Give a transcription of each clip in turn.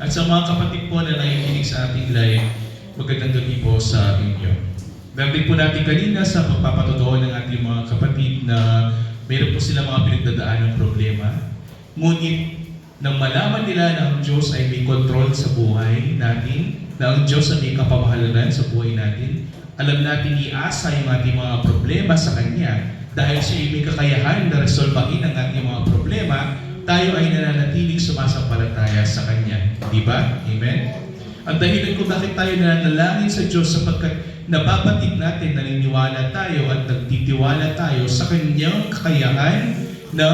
At sa mga kapatid po na nakikinig sa ating live, magandang gabi po sa inyo. Narinig po natin kanina sa pagpapatotoo ng ating mga kapatid na mayroon po sila mga pinagdadaan ng problema. Ngunit, nang malaman nila na ang Diyos ay may control sa buhay natin, na ang Diyos ay may kapamahalan sa buhay natin, alam natin iasa yung ating mga problema sa Kanya dahil siya ay may kakayahan na resolbahin ang ating mga problema, tayo ay nananatiling sumasampalataya sa Kanya. Di ba? Amen? Ang dahilan kung bakit tayo nananalangin sa Diyos sapagkat nababatid natin, naniniwala tayo at nagtitiwala tayo sa Kanyang kakayahan na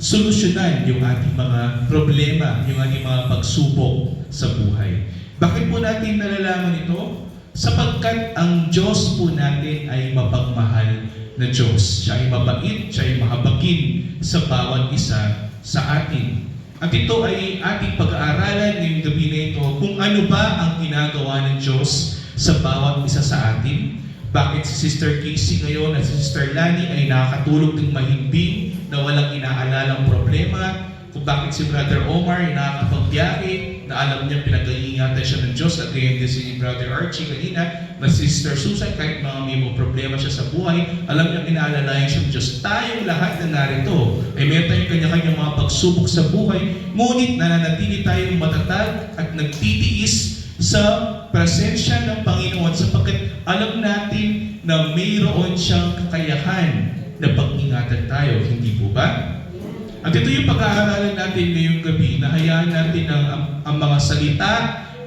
solusyonan yung ating mga problema, yung ating mga pagsubok sa buhay. Bakit po natin nalalaman ito? Sapagkat ang Diyos po natin ay mapagmahal na Diyos. Siya ay mabait, siya ay mahabakin sa bawat isa sa atin. At ito ay ating pag-aaralan ngayong gabi na ito kung ano ba ang ginagawa ng Diyos sa bawat isa sa atin. Bakit si Sister Casey ngayon at si Sister Lani ay nakakatulog ng mahimbing na walang inaalalang problema? Kung bakit si Brother Omar ay nakakapagbiyahe na alam niya pinag-iingatan siya ng Diyos, at ngayon din si Brother Archie kanina na si Sister Susan, kahit mga may problema siya sa buhay, alam niya inaalalayan siya ng Diyos. Tayong lahat na narito ay meron tayong kanya-kanyang mga pagsubok sa buhay, ngunit nananatili tayong matatag at nagtitiis sa presensya ng Panginoon sapagkat alam natin na mayroon siyang kakayahan na pag-ingatan tayo. Hindi po ba? At ito yung pag-aaralan natin ngayong gabi na hayaan natin ang mga salita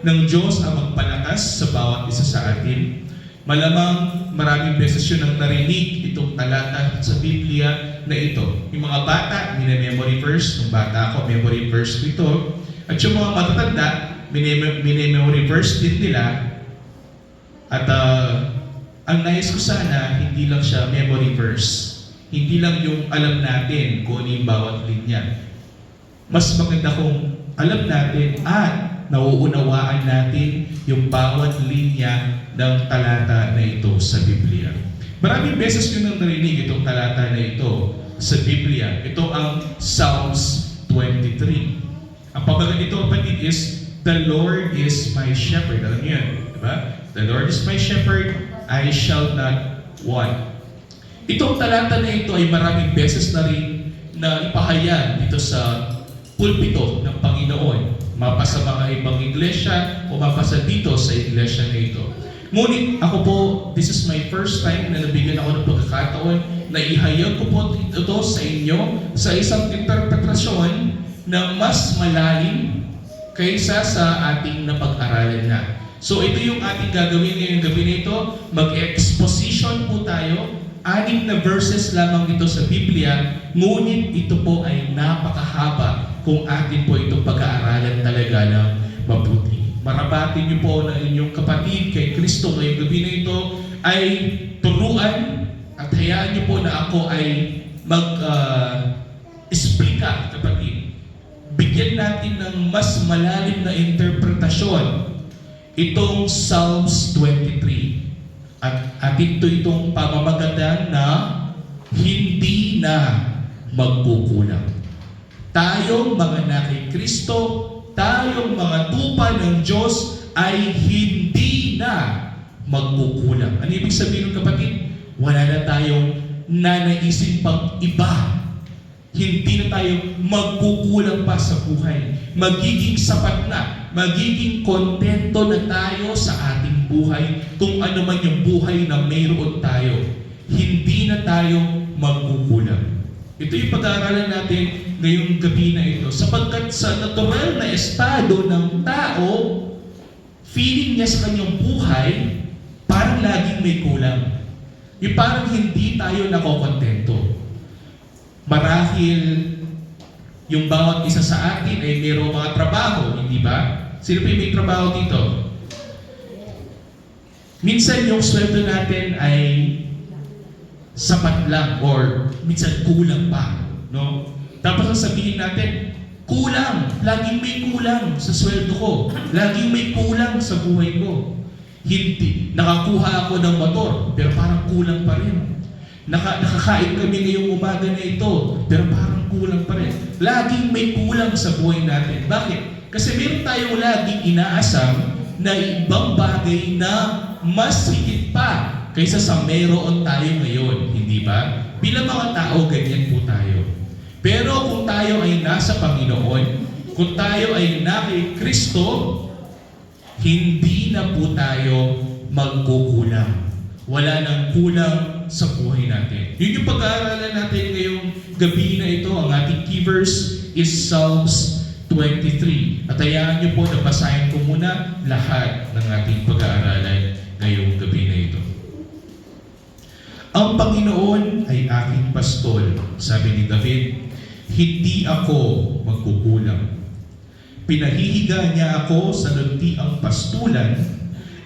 ng Diyos ang magpalakas sa bawat isa sa atin. Malamang maraming beses yun ang narinig itong talata sa Biblia na ito. Yung mga bata, mini-memory verse. Yung bata ako, memory verse ito. At yung mga matatanda, mini-memory verse din nila. At ang nais ko sana, hindi lang siya memory verse. Hindi lang yung alam natin kung ano yung bawat linya. Mas maganda kung alam natin at nauunawaan natin yung bawat linya ng talata na ito sa Biblia. Maraming beses ko nang narinig itong talata na ito sa Biblia. Ito ang Psalms 23. Ang pamagat nito, kapatid, is The Lord is my shepherd. Alam niyo yan, diba? The Lord is my shepherd, I shall not want. Itong talata na ito ay maraming beses na rin na ipahayag dito sa pulpito ng Panginoon. Mapa sa mga ibang iglesia o mapasa dito sa iglesia na ito. Ngunit ako po, this is my first time na nabigyan ako ng pagkakataon na ihayag ko po ito sa inyo sa isang interpretasyon na mas malalim kaysa sa ating napag-aralan na. So ito yung ating gagawin ngayong gabi na ito. Mag-exposition po tayo. 6 na verses lamang ito sa Biblia, ngunit ito po ay napakahaba kung atin po itong pag-aaralan talaga ng mabuti. Marabatin niyo po na inyong kapatid kay Kristo ngayong gabi na ito ay turuan at hayaan niyo po na ako ay mag-explika, kapatid. Bigyan natin ng mas malalim na interpretasyon itong Psalms 23. At itong pamamagatan na hindi na magkukulang. Tayong mga anak ni Kristo, tayong mga tupa ng Diyos ay hindi na magkukulang. Ano ibig sabihin ng kapatid? Wala na tayong nanaisip pang iba. Hindi na tayo magkukulang pa sa buhay. Magiging sapat na, magiging kontento na tayo sa ating buhay kung ano man yung buhay na mayroon tayo. Hindi na tayo magkukulang. Ito yung pag-aaralan natin ngayong gabi na ito. Sapagkat sa natural na estado ng tao, feeling niya sa kanyang buhay, parang laging may kulang. Yung parang hindi tayo nakokontento. Marahil yung bawat isa sa atin ay mayroong mga trabaho, hindi ba? Sino pa yung may trabaho dito? Minsan yung sweldo natin ay sapat lang or minsan kulang pa, no? Tapos sasabihin natin, kulang, laging may kulang sa sweldo ko, laging may kulang sa buhay ko. Hindi, nakakuha ako ng motor, pero parang kulang pa rin. Nakakain kami ngayong umaga na ito, pero parang kulang pa rin. Laging may kulang sa buhay natin. Bakit? Kasi meron tayong laging inaasam na ibang bagay na mas higit pa kaysa sa meron tayo ngayon, hindi ba? Bilang mga tao, ganyan po tayo. Pero kung tayo ay nasa Panginoon, kung tayo ay kay Kristo, hindi na po tayo magkukulang. Wala nang kulang sa buhay natin. Yun yung pag-aaralan natin ngayong gabi na ito. Ang ating key verse is Psalms 23. At hayaan niyo po na basahin ko muna lahat ng ating pag-aaralan ngayong gabi na ito. Ang Panginoon ay aking pastol, sabi ni David, hindi ako magkukulang. Pinahihiga niya ako sa luntiang pastulan,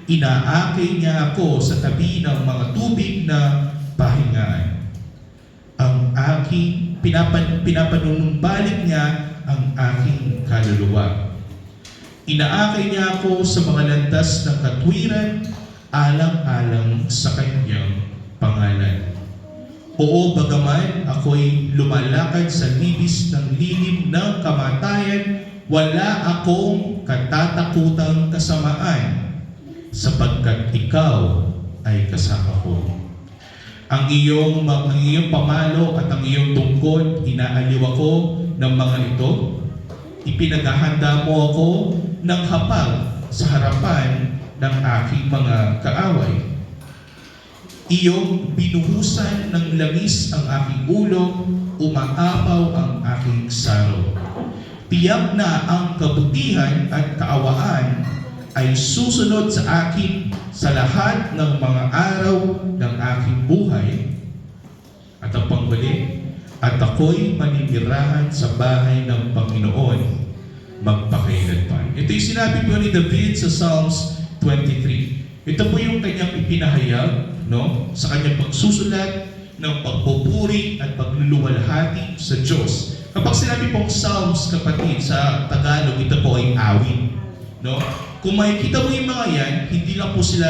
inaakay niya ako sa tabi ng mga tubig na pahingaan. Ang aking pinapanunumbalik niya ang aking kaluluwa. Inaakay niya ako sa mga landas ng katwiran, alang-alang sa kanyang pangalan. Oo, bagaman ako'y lumalakad sa libis ng lilim ng kamatayan, wala akong katatakutang kasamaan, sapagkat ikaw ay kasama ko. Ang iyong pamalo at ang iyong tungkod, inaaliw ako ng mga ito. Ipinaghahanda mo ako ng hapag sa harapan ng aking mga kaaway. Iyong binuhusan ng langis ang aking ulo, umaapaw ang aking saro. Tiyak na ang kabutihan at kaawaan ay susunod sa akin sa lahat ng mga araw ng aking buhay. At ang panghuli, at ako'y maninirahan sa bahay ng Panginoon magpakailanman. Ito yung sinabi po ni David sa Psalms 23. Ito po yung kanyang ipinahayag, no, sa kanyang pagsusulat ng pagpupuri at pagluluwalhati sa Diyos. Kapag sinabi pong Psalms, kapatid, sa Tagalog, ito po ay awit. No? Kung makikita mo yung mga yan, hindi lang po sila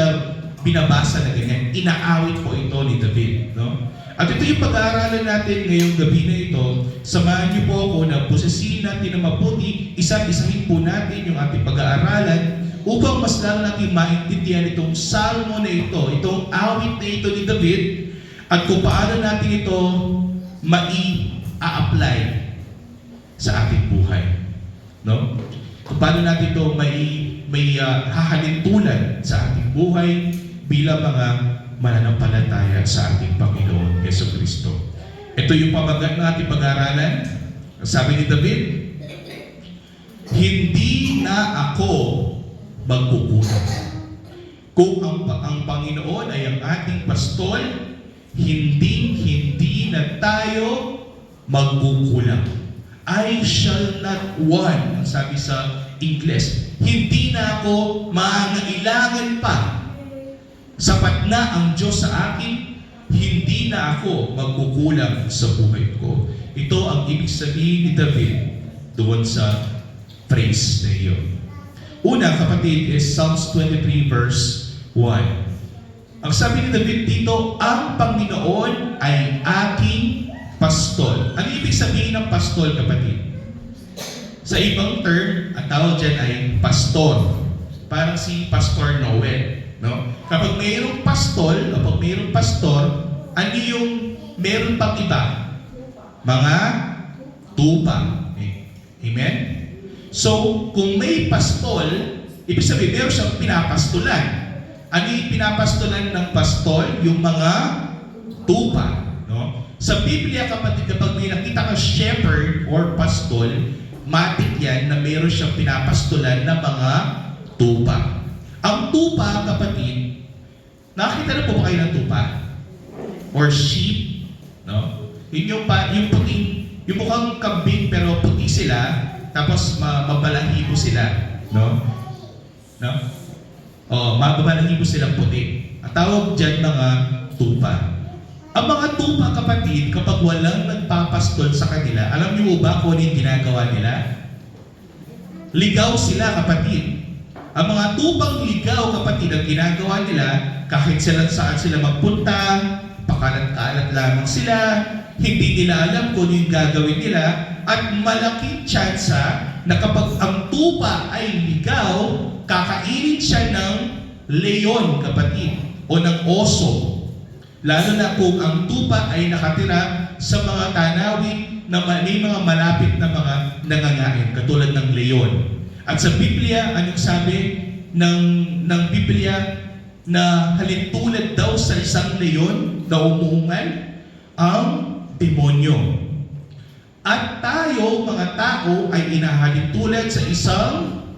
binabasa na ganyan. Inaawit po ito ni David. No? At ito yung pag-aaralan natin ngayong gabi na ito. Samahan niyo po ako na pusisiin natin na mabuti, isahin po natin yung ating pag-aaralan upang mas lalo natin maintindihan itong salmo na ito, itong awit na ito ni David, at kung paano natin ito mai-apply sa ating buhay. No? Kung paano natin ito may hahalintulan sa ating buhay bilang mga mananampalataya sa ating Panginoon Jesucristo. Ito yung pamagat ng ating pag-aaralan. Sabi ni David, hindi na ako magkukulang. Kung ang Panginoon ay ang ating pastol, hindi na tayo magkukulang. I shall not want, ang sabi sa Ingles. Hindi na ako mangailangan pa. Sapat na ang Diyos sa akin, hindi na ako magkukulang sa buhay ko. Ito ang ibig sabihin ni David doon sa phrase na iyon. Una, kapatid, is Psalms 23 verse 1. Ang sabi ni David dito, ang Panginoon ay aking pastol. Ano ibig sabihin ng pastol, kapatid? Sa ibang term, ang tawag dyan ay pastor. Parang si Pastor Noel. No? Kapag mayroong pastor, ano yung meron pang iba? Mga tupa. Amen? So, kung may pastol, ibig sabihin, meron siyang pinapastulan. Ano yung pinapastulan ng pastol? Yung mga tupa. No? Sa Biblia, kapatid, kapag may nakita kang shepherd or pastol, matik yan na meron siyang pinapastulan na mga tupa. Ang tupa, kapatid, nakakita na po ba kayo ng tupa? Or sheep? No? Yun yung puting, yung mukhang kambing pero puti sila, tapos mabalahibo sila. No? No? Mabalahibo silang puti. Ang tawag dyan mga tupa. Ang mga tupa, kapatid, kapag walang nagpapastol sa kanila, alam niyo ba kung ano yung ginagawa nila? Ligaw sila, kapatid. Ang mga tupang ligaw, kapatid, ang ginagawa nila, kahit saan sila magpunta, pakalat-kalat lamang sila, hindi nila alam kung ano yung gagawin nila, at malaking tsansa na kapag ang tupa ay ligaw, kakainin siya ng leon, kapatid, o ng oso. Lalo na kung ang tupa ay nakatira sa mga tanawin na may mga malapit na mga nangangain, katulad ng leon. At sa Biblia, anong sabi ng Biblia? Na halintulad daw sa isang leon na umuungal ang demonyo. At tayo, mga tao, ay inahalintulad sa isang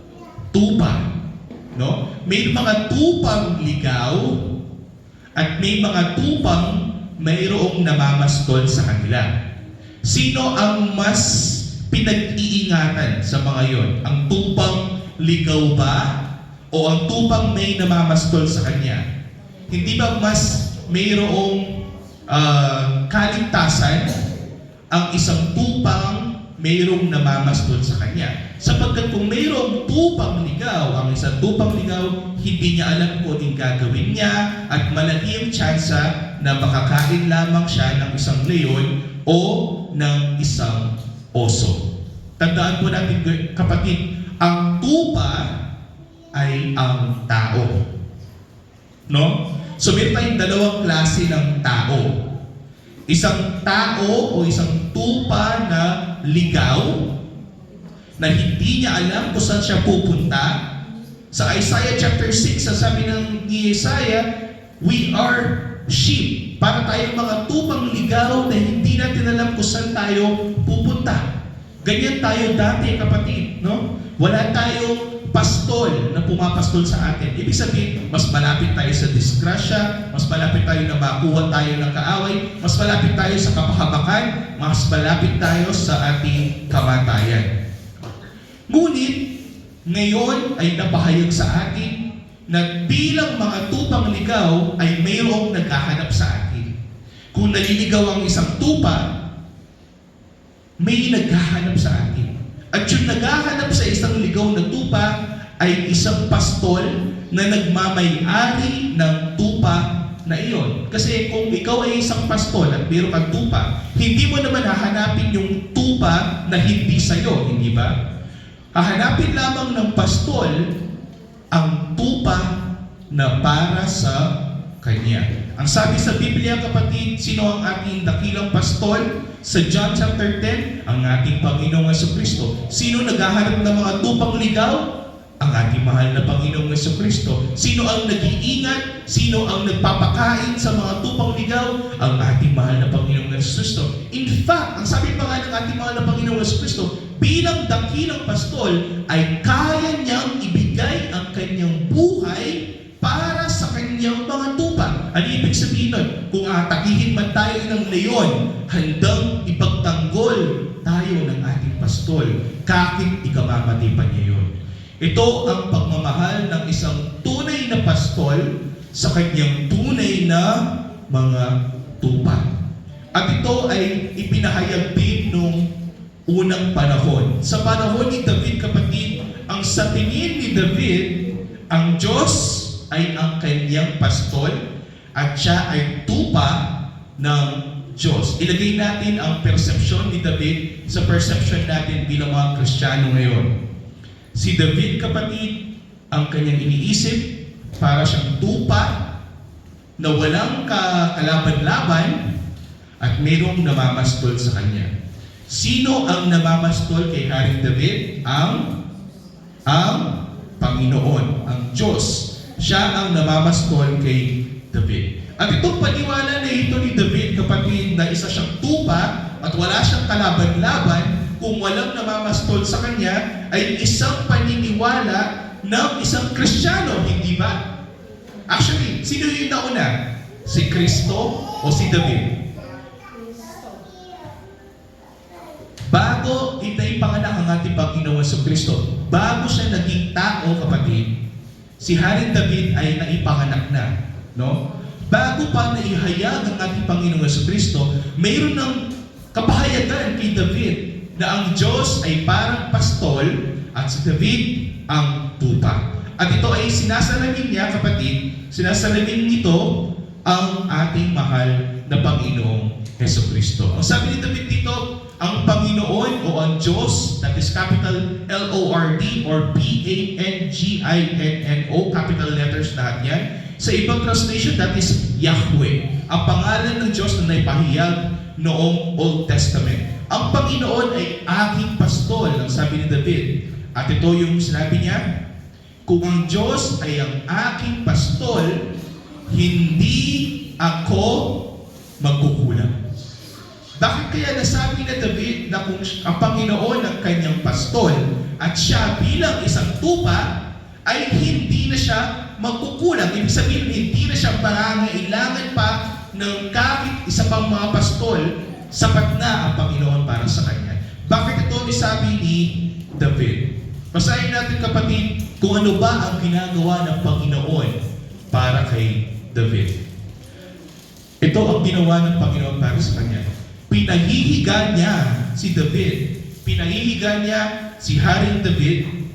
tupa. No? May mga tupang ligaw at may mga tupang mayroong namamastol sa kanila. Sino ang mas pinag-iingatan sa mga yon? Ang tupang ligaw ba o ang tupang may namamastol sa kanya? Hindi ba mas mayroong kaligtasan ang isang tupang mayroong namamastol sa kanya? Sapagkat kung mayroong tupang ligaw, ang isang tupang ligaw, hindi niya alam kung anong gagawin niya at malaki ang tsansa na makakain lamang siya ng isang leon o ng isang oso. Tandaan po natin, kapatid, ang tupa ay ang tao. No? So meron tayong dalawang klase ng tao. Isang tao o isang tupa na ligaw, na hindi niya alam kung saan siya pupunta. Sa Isaiah chapter 6, sasabi ni Isaiah, we are sheep. Para tayong mga tupang ligaw na hindi natin alam kung saan tayo pupunta. Ganyan tayo dati, kapatid. No? Wala tayong pastol na pumapastol sa atin. Ibig sabihin, mas malapit tayo sa disgrasya, mas malapit tayo na makuha tayo ng kaaway, mas malapit tayo sa kapahamakan, mas malapit tayo sa ating kamatayan. Ngunit, ngayon ay napahayag sa atin na bilang mga tupang ligaw ay mayroong naghahanap sa atin. Kung naliligaw ang isang tupa, may naghahanap sa atin. At yung naghahanap sa isang ligaw na tupa ay isang pastol na nagmamay-ari ng tupa na iyon. Kasi kung ikaw ay isang pastol at mayroon kang tupa, hindi mo naman hahanapin yung tupa na hindi sa'yo, hindi ba? Hahanapin lamang ng pastol ang tupa na para sa kanya. Ang sabi sa Biblia, kapatid, sino ang ating dakilang pastol? Sa John chapter 10, ang ating Panginoong Jesucristo. Sino naghahanap ng mga tupang ligaw? Ang ating mahal na Panginoong Jesucristo. Sino ang nag-iingat? Sino ang nagpapakain sa mga tupang ligaw? Ang ating mahal na Panginoong Jesucristo. In fact, ang sabi pa nga ng ating mahal na Panginoong Jesucristo, bilang dakilang pastol ay kaya niyang ibigay ang kanyang buhay para sa kanyang mga tupa. Ano ibig sabihin nun? Kung atakihin man tayo ng leon, handang ipagtanggol tayo ng ating pastol. Kahit ikamamatay pa niya yun. Ito ang pagmamahal ng isang tunay na pastol sa kanyang tunay na mga tupa. At ito ay ipinahayag din nung unang panahon. Sa panahon ni David, kapatid, ang sa tingin ni David, ang Diyos ay ang kanyang pastol at siya ay tupa ng Diyos. Ilagay natin ang perception ni David sa perception natin bilang mga Kristiyano ngayon. Si David, kapatid, ang kanyang iniisip para siyang tupa na walang kalaban-laban at mayroong namamastol sa kanya. Sino ang namamastol kay Haring David? Ang Panginoon, ang Diyos. Siya ang namamastol kay David. At itong paniwala na ito ni David, kapatid, na isa siyang tupa at wala siyang kalaban-laban kung walang namamastol sa kanya, ay isang paniniwala ng isang Kristiyano, hindi ba? Actually, sino yung nauna? Si Kristo o si David? Bago ipinanganak ang ating Panginoon sa Kristo, bago siya naging tao, kapatid, si Haring David ay naipanganak na, no? Bago pa naihayag ang ating Panginoon sa Kristo, mayroon ng kapahayagan kay David na ang Diyos ay parang pastol at si David ang tupa. At ito ay sinasalamin niya, kapatid, sinasalamin nito ang ating mahal na Panginoong Jesucristo. Ang sabi ni David dito, ang Panginoon o ang Diyos, that is capital L-O-R-D or P-A-N-G-I-N-N-O, capital letters lahat yan. Sa ibang translation, that is Yahweh. Ang pangalan ng Diyos na naipahayag noong Old Testament. Ang Panginoon ay aking pastol, ang sabi ni David. At ito yung sinabi niya, kung ang Diyos ay ang aking pastol, hindi ako magkukulang. Bakit kaya nasabi na David na kung ang Panginoon ang kanyang pastol at siya bilang isang tupa ay hindi na siya magkukulang? Ibig sabihin, hindi na siya pangangailangan pa ng kahit isa pang mga pastol, sapat na ang Panginoon para sa kanya. Bakit ito isabi ni David? Basahin natin kapatid kung ano ba ang ginagawa ng Panginoon para kay David. Ito ang ginawa ng Panginoon para sa kanya. Pinahihiga niya si David. Pinahihiga niya si Haring David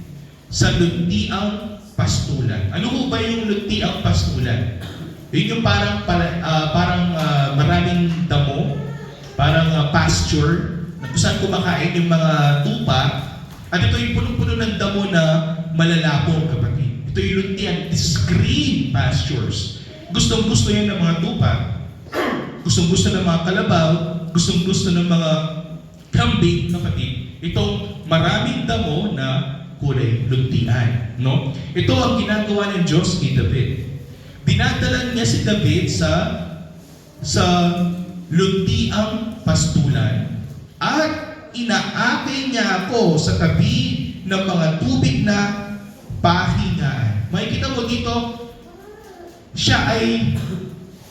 sa luntiang pastulan. Ano ho ba yung luntiang pastulan? Yun yung parang maraming damo, parang pasture, na kung saan kumakain yung mga tupa. At ito yung punong-puno ng damo na malalapong, kapatid. Ito yung luntian. This is green pastures. Gustong-gusto yan ng mga tupa. Gustong-gusto ng mga kalabaw. Gustong-gusto ng mga kambing, kapatid. Itong maraming damo na kulay luntian. No? Ito ang ginagawa ng Diyos kay David. Dinadalan niya si David sa luntiang pastulan at inaakay niya ako sa tabi ng mga tubig na pahingaan. Makikita mo dito, siya ay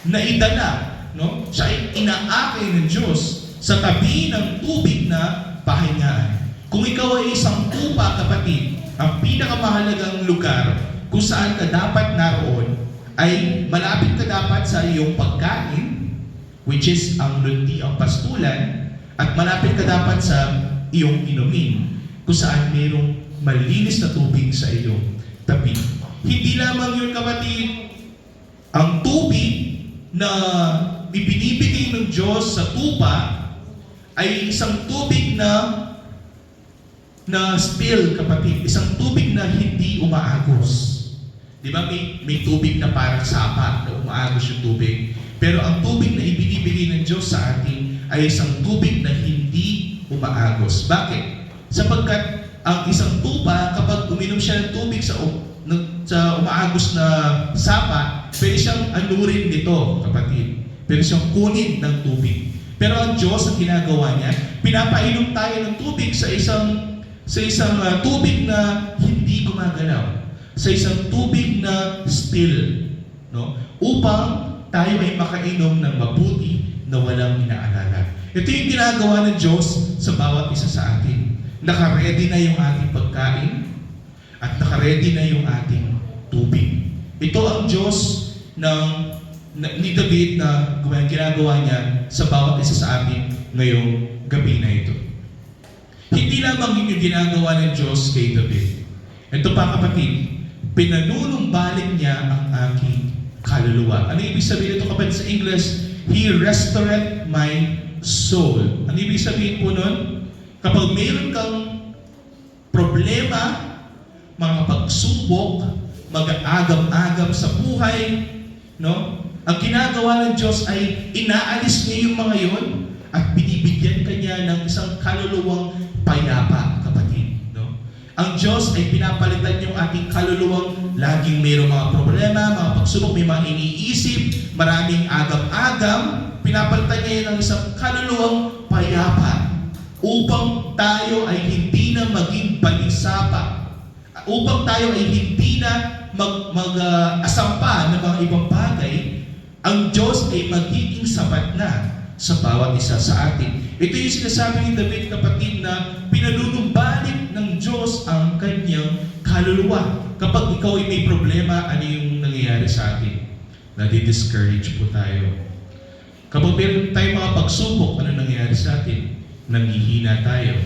naidala, no? Siya ay inaakay ng Diyos sa tabi ng tubig na pahingaan. Kung ikaw ay isang tupa, kapatid, ang pinakamahalagang lugar kung saan ka dapat naroon ay malapit ka dapat sa iyong pagkain, which is ang lunti, ang pastulan, at malapit ka dapat sa iyong inumin, kung saan mayroong malinis na tubig sa iyong tabi. Hindi lamang yun, kapatid, ang tubig na ibinibigay ng Diyos sa tupa ay isang tubig na spill, kapatid. Isang tubig na hindi umaagos. Di ba? May tubig na parang sapa na umaagos yung tubig. Pero ang tubig na ibinibigay ng Diyos sa atin ay isang tubig na hindi umaagos. Bakit? Sapagkat ang isang tupa, kapag uminom siya ng tubig sa umaagos na sapa, pwede siyang anurin nito, kapatid. Pwede siyang kunin ng tubig. Pero ang Diyos, ang ginagawa niya, pinapainom tayo ng tubig sa isang tubig na hindi gumagalaw. Sa isang tubig na still, no? Upang tayo ay makainom ng mabuti na walang inaalala. Ito yung ginagawa ng Diyos sa bawat isa sa atin. Naka-ready na yung ating pagkain at naka-ready na yung ating tubig. Ito ang Diyos ni David na ginagawa niya sa bawat isa sa atin ngayong gabi na ito. Hindi lamang yun yung ginagawa ng Diyos kay David. Ito pa, kapatid, pinanunumbalik niya ang aking kaluluwa. Ano ibig sabihin ito, kapatid, sa English? He restored my soul. Ano ibig sabihin po nun? Kapag mayroon kang problema, mga pagsubok, mag-aagam-agam sa buhay, no? Ang ginagawa ng Diyos ay inaalis niya yung mga yon at binibigyan kanya ng isang kaluluwang payapa, kapatid. No? Ang Diyos ay pinapalitan yung ating kaluluwang laging mayroong mga problema, mga pagsubok, may mga iniisip, maraming agam-agam, pinapalitan niya ng isang kaluluwang payapa upang tayo ay hindi na maging balisapa, upang tayo ay hindi na mag-asampa ng mga ibang bagay. Ang Diyos ay magiging sapat na sa bawat isa sa atin. Ito yung sinasabi ni David, kapatid, na pinanunumbalik ng Diyos ang kanyang kaluluwa. Kapag ikaw ay may problema, ano yung nangyayari sa atin? Nadi-discourage po tayo. Kapag meron tayong mga pagsubok, ano nangyayari sa atin? Nanghihina tayo.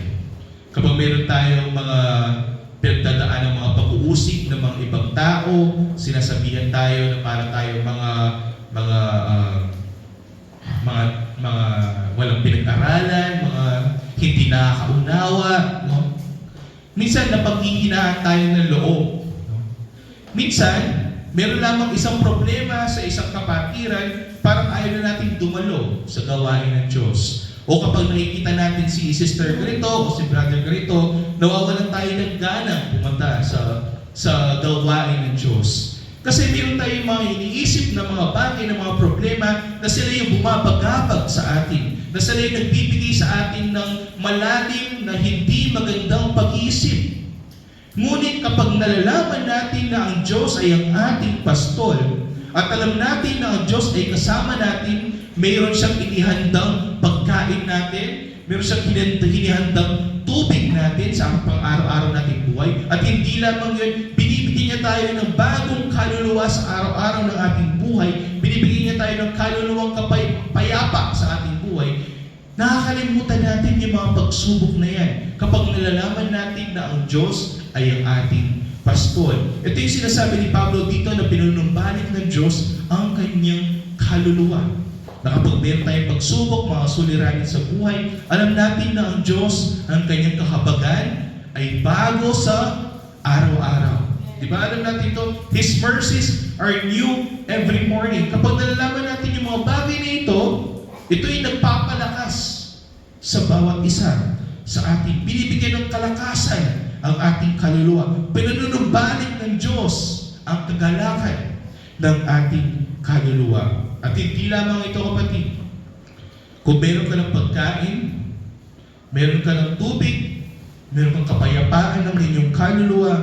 Kapag meron tayong mga pinagdadaan ng mga pag-uusig ng mga ibang tao, sinasabihan tayo na para tayo mga walang pinag-aralan, hindi nakakaunawa, no? Minsan napaghihinaan tayo ng loob. No? Minsan, meron lamang isang problema sa isang kapatiran, parang ayaw na natin dumalo sa gawain ng Diyos. O kapag nakikita natin si sister ganito o si brother ganito, nawawalan tayo ng gana pumunta sa gawain ng Diyos. Kasi meron tayong mga iniisip na mga bagay, na mga problema na sila yung bumabagabag sa atin. Na sila yung nagbibigay sa atin ng malalim na hindi magandang pag-iisip. Ngunit kapag nalalaman natin na ang Diyos ay ang ating pastol, at alam natin na ang Diyos ay kasama natin, mayroon siyang inihandang pagkain natin, mayroon siyang hinihandang tubig natin sa pang-araw-araw nating buhay. At hindi lamang yun, binibigyan niya tayo ng bagong kaluluwa sa araw-araw ng ating buhay, binibigyan niya tayo ng kaluluwang payapa sa ating buhay. Nakakalimutan natin yung mga pagsubok na yan kapag nalalaman natin na ang Diyos ay ang ating pastol. Ito yung sinasabi ni Pablo dito na pinunumbalik ng Diyos ang kanyang kaluluwa. Na kapag meron tayong pagsubok, mga suliranin sa buhay, alam natin na ang Diyos, ang kanyang kahabagan, ay bago sa araw-araw. Di ba? Alam natin ito, His mercies are new every morning. Kapag nalalaman natin yung mga bagay na ito ay nagpapalakas sa bawat isa sa ating. Binibigyan ng kalakasan ang ating kaluluwa. Pinunumbalik ng Diyos ang kagalakan ng ating kaluluwa. At hindi lamang ito, kapatid. Kung meron ka ng pagkain, meron ka ng tubig, meron kang kapayapaan ng inyong kaluluwa,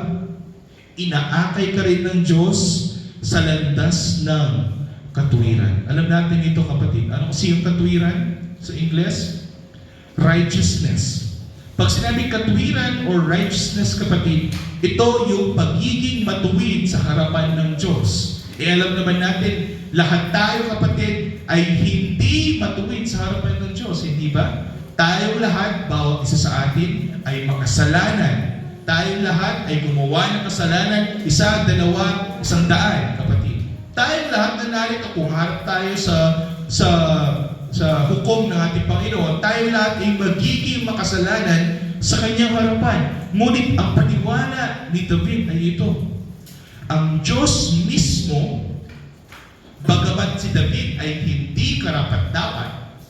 inaakay ka rin ng Diyos sa landas ng katuwiran. Alam natin ito, kapatid. Ano kasi yung katuwiran sa Ingles? Righteousness. Pag sinabing katuwiran or righteousness, kapatid, ito yung pagiging matuwid sa harapan ng Diyos. Alam naman natin, lahat tayo, kapatid, ay hindi matuwid sa harapan ng Diyos, hindi ba? Tayong lahat, bawat isa sa atin, ay makasalanan. Tayong lahat ay gumawa ng kasalanan, 1, 2, 100, kapatid. Tayong lahat na narito, kung harap tayo sa hukom ng ating Panginoon, tayong lahat ay magiging makasalanan sa kanyang harapan. Ngunit ang paniwala ni David ay ito. Ang Diyos mismo, bagamat si David ay hindi karapat-dapat,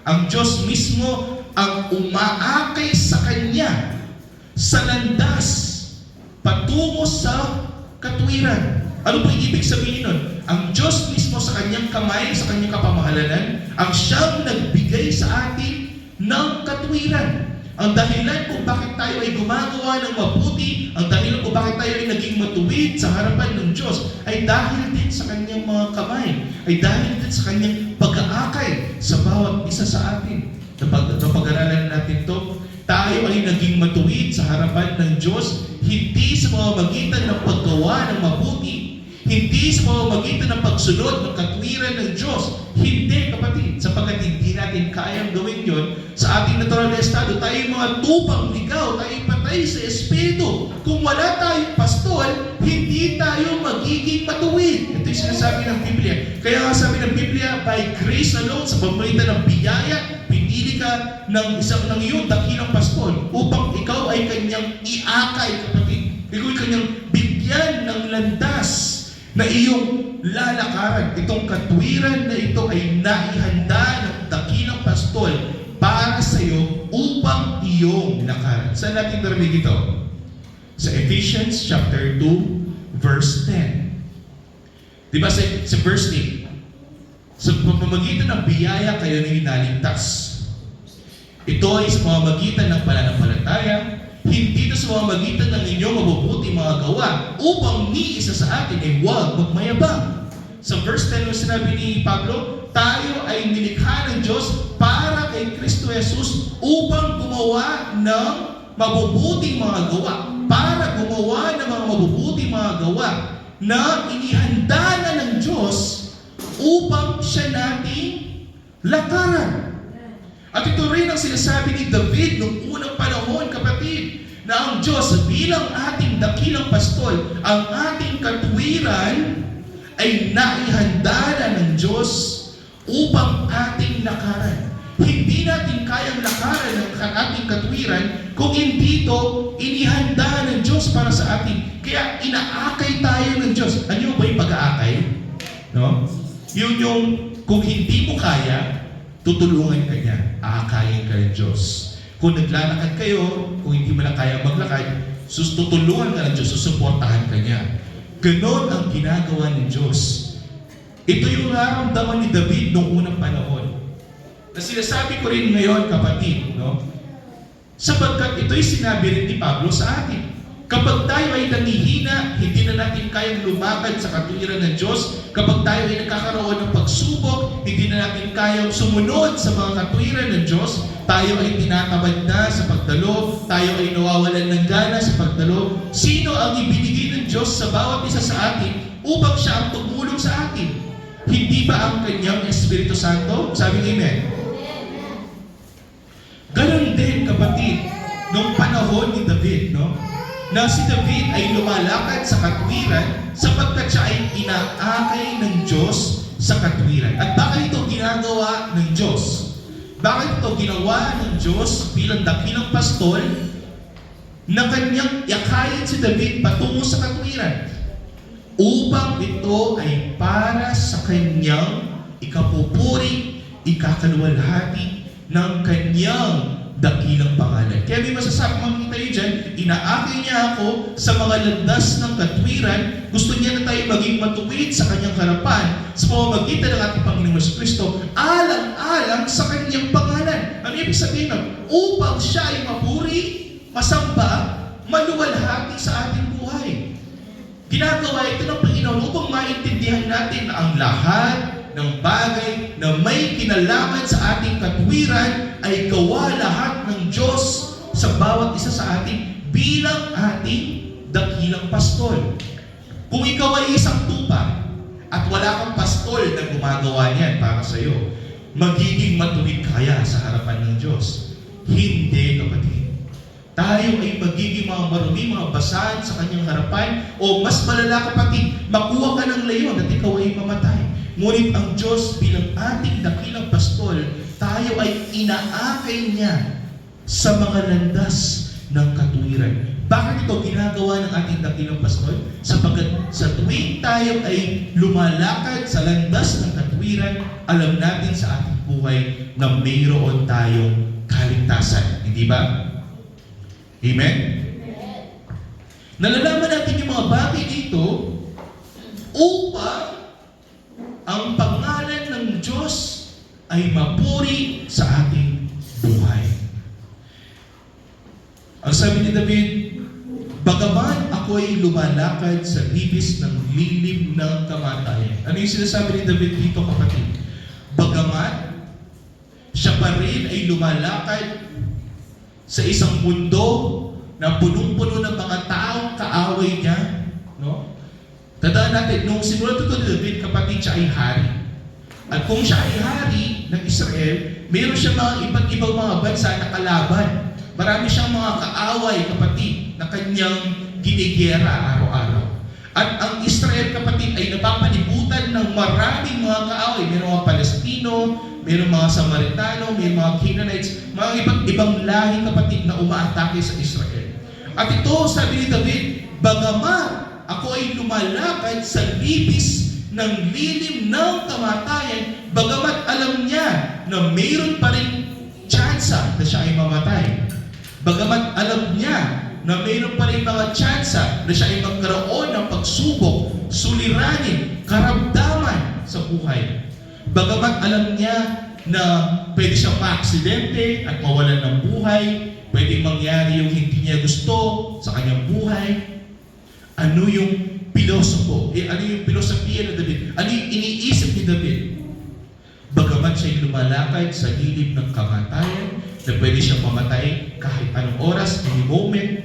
ang Diyos mismo ang umaakay sa kanya sa landas patungo sa katuwiran. Ano po ibig sabihin nun? Ang Diyos mismo sa kanyang kamay, sa kanyang kapamahalanan, ang siyang nagbigay sa atin ng katuwiran. Ang dahilan kung bakit tayo ay gumagawa ng mabuti, ang dahilan kung bakit tayo ay naging matuwid sa harapan ng Diyos, ay dahil din sa kanyang mga kamay, ay dahil din sa kanyang pag-aakay sa bawat isa sa atin. Napag-aralan natin ito, tayo ay naging matuwid sa harapan ng Diyos, hindi sa pamamagitan ng paggawa ng mabuti, hindi sa pamamagitan ng pagsunod ng katuwiran ng Diyos. Hindi, kapatid, sapagkat hindi natin kayang gawin yon sa ating natural na estado. Tayo mga tupang ligaw, tayo patay sa Espiritu. Kung wala tayong pastol, hindi tayo magiging matuwid. Ito yung sinasabi ng Biblia. Kaya nga sabi ng Biblia, by grace alone, sa pamamagitan ng biyaya, pinili ka ng iyong dakilang pastol upang ikaw ay kanyang iakay, kapatid. Ikaw ay kanyang bigyan ng landas na iyong lalakaran. Itong katwiran na ito ay naihanda ng dakilang pastol para sa iyo upang iyong lakaran. Saan natin narinig ito? Sa Ephesians chapter 2, verse 10. Diba sa verse 8? Sa pamamagitan ng biyaya kayo na inaligtas. Ito ay sa pamamagitan ng pananampalataya, hindi ito sa pamamagitan ng inyong mabubuti mga gawa upang ni isa sa atin ay huwag magmayabang. Sa verse 10 sinabi ni Pablo, tayo ay nilikha ng Diyos para kay Kristo Jesus upang gumawa ng mabubuting mga gawa. Para gumawa ng mga mabubuting mga gawa na inihanda na ng Diyos upang siya nating lakaran. At ito rin ang sinasabi ni David noong unang panahon, kapatid, na ang Diyos bilang ating dakilang pastol, ang ating katuwiran ay naihanda na ng Diyos upang ating lakaran. Hindi natin kayang lakaran ang ating katwiran kung hindi ito inihanda ng Diyos para sa atin. Kaya inaakay tayo ng Diyos. Ano ba yung pag-aakay? No? Yun yung kung hindi mo kaya, tutulungan ka niya. Aakayin ka ng Diyos. Kung naglalakad kayo, kung hindi mo na kaya maglakad, tutulungan ka ng Diyos, susuportahan ka niya. Ganon ang ginagawa ng Diyos. Ito yung nararamdaman ni David noong unang panahon. Na sinasabi ko rin ngayon, kapatid, no? Sapagkat ito'y sinabi rin ni Pablo sa atin. Kapag tayo ay nangihina, hindi na natin kayang lumakad sa katwiran ng Diyos. Kapag tayo ay nagkakaroon ng pagsubok, hindi na natin kayang sumunod sa mga katwiran ng Diyos. Tayo ay tinatamad na sa pagdalo. Tayo ay nawawalan ng gana sa pagdalo. Sino ang ibinigay ng Diyos sa bawat isa sa atin upang siya ang tumulong sa atin? Hindi ba ang kanyang Espiritu Santo? Sabi ng Amen. Ganon din, kapatid, noong panahon ni David, no? Na si David ay lumalakad sa katwiran sapagkat siya ay inaakay ng Diyos sa katwiran. At bakit ito ginagawa ng Diyos? Bakit ito ginawa ng Diyos bilang dakilang pastol na kanyang yakayin si David patungo sa katwiran? Upang ito ay para sa kanyang ikapupuri, ikakaluwalhati ng kanyang dakilang pangalan. Kaya may masasabi makikita nyo dyan, inaakay niya ako sa mga landas ng katwiran. Gusto niya na tayo maging matuwid sa kanyang harapan sa pamamagitan ng ating Panginoong Jesucristo, alang-alang sa kanyang pangalan. Ano ibig sabihin nun? Upang siya ay mapuri, masamba, maluwalhati sa ating buhay. Ginagawa ito ng Panginoon upang maintindihan natin na ang lahat ng bagay na may kinalaman sa ating katwiran ay gawa lahat ng Diyos sa bawat isa sa atin bilang ating dakilang pastol. Kung ikaw ay isang tupa at wala kang pastol na gumagawa niyan para sa iyo, magiging matuwid kaya sa harapan ng Diyos? Hindi, kapatid. Tayo ay magiging mga marumi, mga basahan sa kanyang harapan, o mas malala, kapatid, makuha ka ng leyon at ikaw ay mamatay. Ngunit ang Diyos bilang ating dakilang pastol, tayo ay inaakay niya sa mga landas ng katwiran. Bakit ito ginagawa ng ating dakilang pastol? Sapagkat sa tuwing tayo ay lumalakad sa landas ng katwiran, alam natin sa ating buhay na mayroon tayong kaligtasan. Hindi ba? Amen? Nalalaman natin yung mga bagay dito upang ang pangalan ng Diyos ay mapuri sa ating buhay. Ang sabi ni David, bagaman ako'y lumalakad sa libis ng lilim ng kamatayan. Ano yung sinasabi ni David dito, kapatid? Bagaman siya pa rin ay lumalakad sa isang mundo na punong-puno ng mga taong kaaway niya, no? Tandaan natin, nung sinulat ito ni David, kapatid, siya ay hari. At kung siya ay hari ng Israel, mayroon siya mga iba't ibang mga bansa na kalaban. Marami siyang mga kaaway, kapatid, na kanyang ginigera araw-araw. At ang Israel, kapatid, ay napapalibutan ng maraming mga kaaway. Mayroong mga Palestino, mayroong mga Samaritano, may mga Canaanites, mga iba't ibang lahi, kapatid, na umaatake sa Israel. At ito, sabi ni David, bagaman ako ay lumalakad sa libis ng lilim ng kamatayan, bagamat alam niya na mayroon pa rin tsansa na siya ay mamatay. Bagamat alam niya na mayroon pa rin mga tsansa na siya ay magkaroon ng pagsubok, suliranin, karamdaman sa buhay. Bagamat alam niya na pwede siyang ma-aksidente at mawalan ng buhay, pwede mangyari yung hindi niya gusto sa kanyang buhay. Ano yung pilosopo? Ano yung pilosopiya ni David? Ano yung iniisip ni David? Bagamat siya'y lumalakad sa lilim ng kamatayan, na pwede siyang mamatay kahit anong oras, any moment,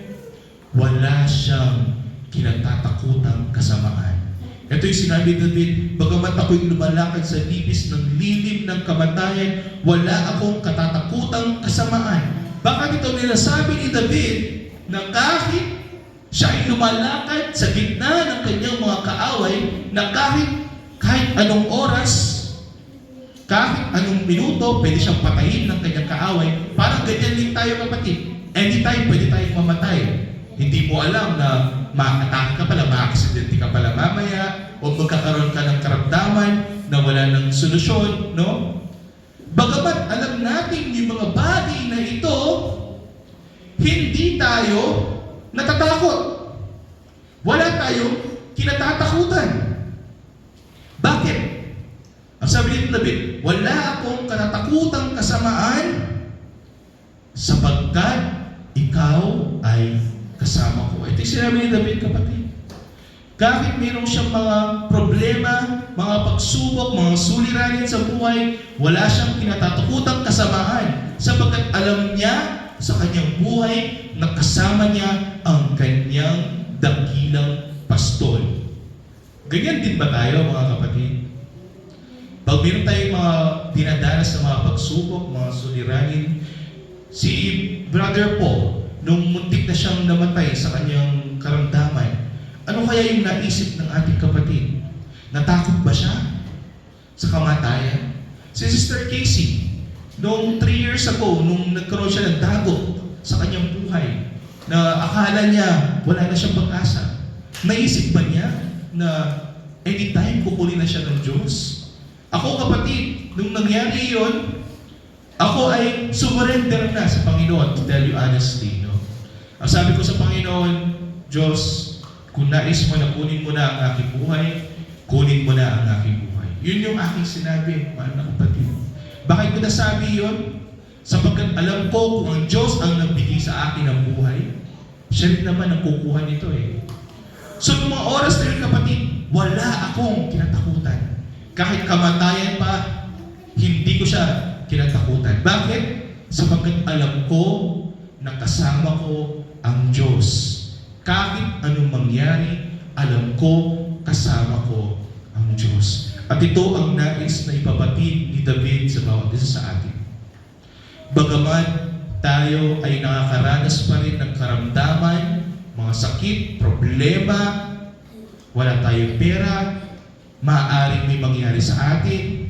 wala siyang kinatatakutang kasamaan. Ito yung sinabi ni David, bagamat ako'y lumalakad sa libis ng lilim ng kamatayan, wala akong katatakutang kasamaan. Bakit ito nilasabi ni David na kahit siya ay lumalakad sa gitna ng kanyang mga kaaway, na kahit anong oras, Kahit anong minuto, pwede siyang patayin ng kanyang kaaway. Parang ganyan din tayo, kapatid. Anytime, pwede tayong mamatay. Hindi mo alam na ma-atake ka pala, ma-aksidente ka pala mamaya, o magkakaroon ka ng karamdaman na wala ng solusyon, no? Bagamat alam natin yung mga bagay na ito, hindi tayo natatakot. Wala tayong kinatatakutan. Bakit? Ang sabi ni David, wala akong katatakutang kasamaan sapagkat ikaw ay kasama ko. Ito yung sinabi ni David, kapatid. Kahit mayroon siyang mga problema, mga pagsubok, mga suliranin sa buhay, wala siyang kinatatakutang kasamaan sapagkat alam niya sa kanyang buhay na kasama niya ang kanyang dakilang pastol. Ganyan din ba tayo, mga kapatid? Pag meron tayong mga dinadanas na mga pagsubok, mga suliranin, si Brother Paul, nung muntik na siyang namatay sa kanyang karamdaman, ano kaya yung naisip ng ating kapatid? Natakot ba siya sa kamatayan? Si Sister Casey, noong 3 years ago, nung nagkaroon siya ng dagot sa kanyang buhay, na akala niya wala na siyang pag-asa, naisip ba niya na anytime kukunin na siya ng Diyos? Ako, kapatid, nung nangyari yon, ako ay surrender na sa Panginoon, to tell you honestly. No? Ang sabi ko sa Panginoon, Diyos, kung nais mo na kunin mo na ang aking buhay, kunin mo na ang aking buhay. Yun yung aking sinabi, mahal na kapatid. Bakit ko nasabi yun? Sapagkat alam ko kung ang Diyos ang nagbigay sa akin ng buhay, siya rin naman ang kukuha nito eh. So, yung mga oras na yun, kapatid, wala akong kinatakutan. Kahit kamatayan pa, hindi ko siya kinatakutan. Bakit? Sapagkat alam ko na kasama ko ang Diyos. Kahit anong mangyari, alam ko kasama ko ang Diyos. At ito ang nais na ipabatid ni David sa bawat isa sa atin. Bagamat tayo ay nakakaranas pa rin ng karamdaman, mga sakit, problema, wala tayong pera, maaaring may mangyari sa atin.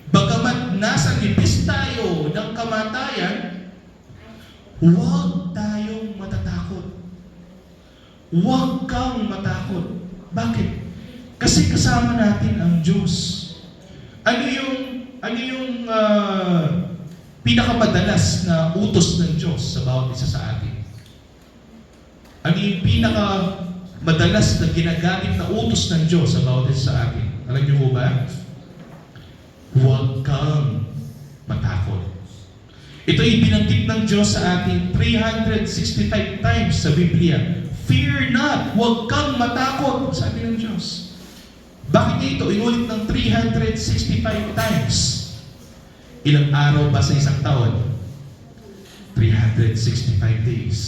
Bagamat nasa libis tayo ng kamatayan, huwag tayong matatakot. Huwag kang matakot. Bakit? Kasi kasama natin ang Diyos. Ano yung pinakamadalas na utos ng Diyos sa bawat isa sa atin? Ano yung pinakamadalas na ginagamit na utos ng Diyos sa bawat isa sa atin? Alam niyo po ba? Huwag kang matakot. Ito ay binanggit ng Diyos sa atin 365 times sa Biblia. Fear not, huwag kang matakot, sabi ng Diyos. Bakit niya ito inulit ng 365 times? Ilang araw ba sa isang taon? 365 days.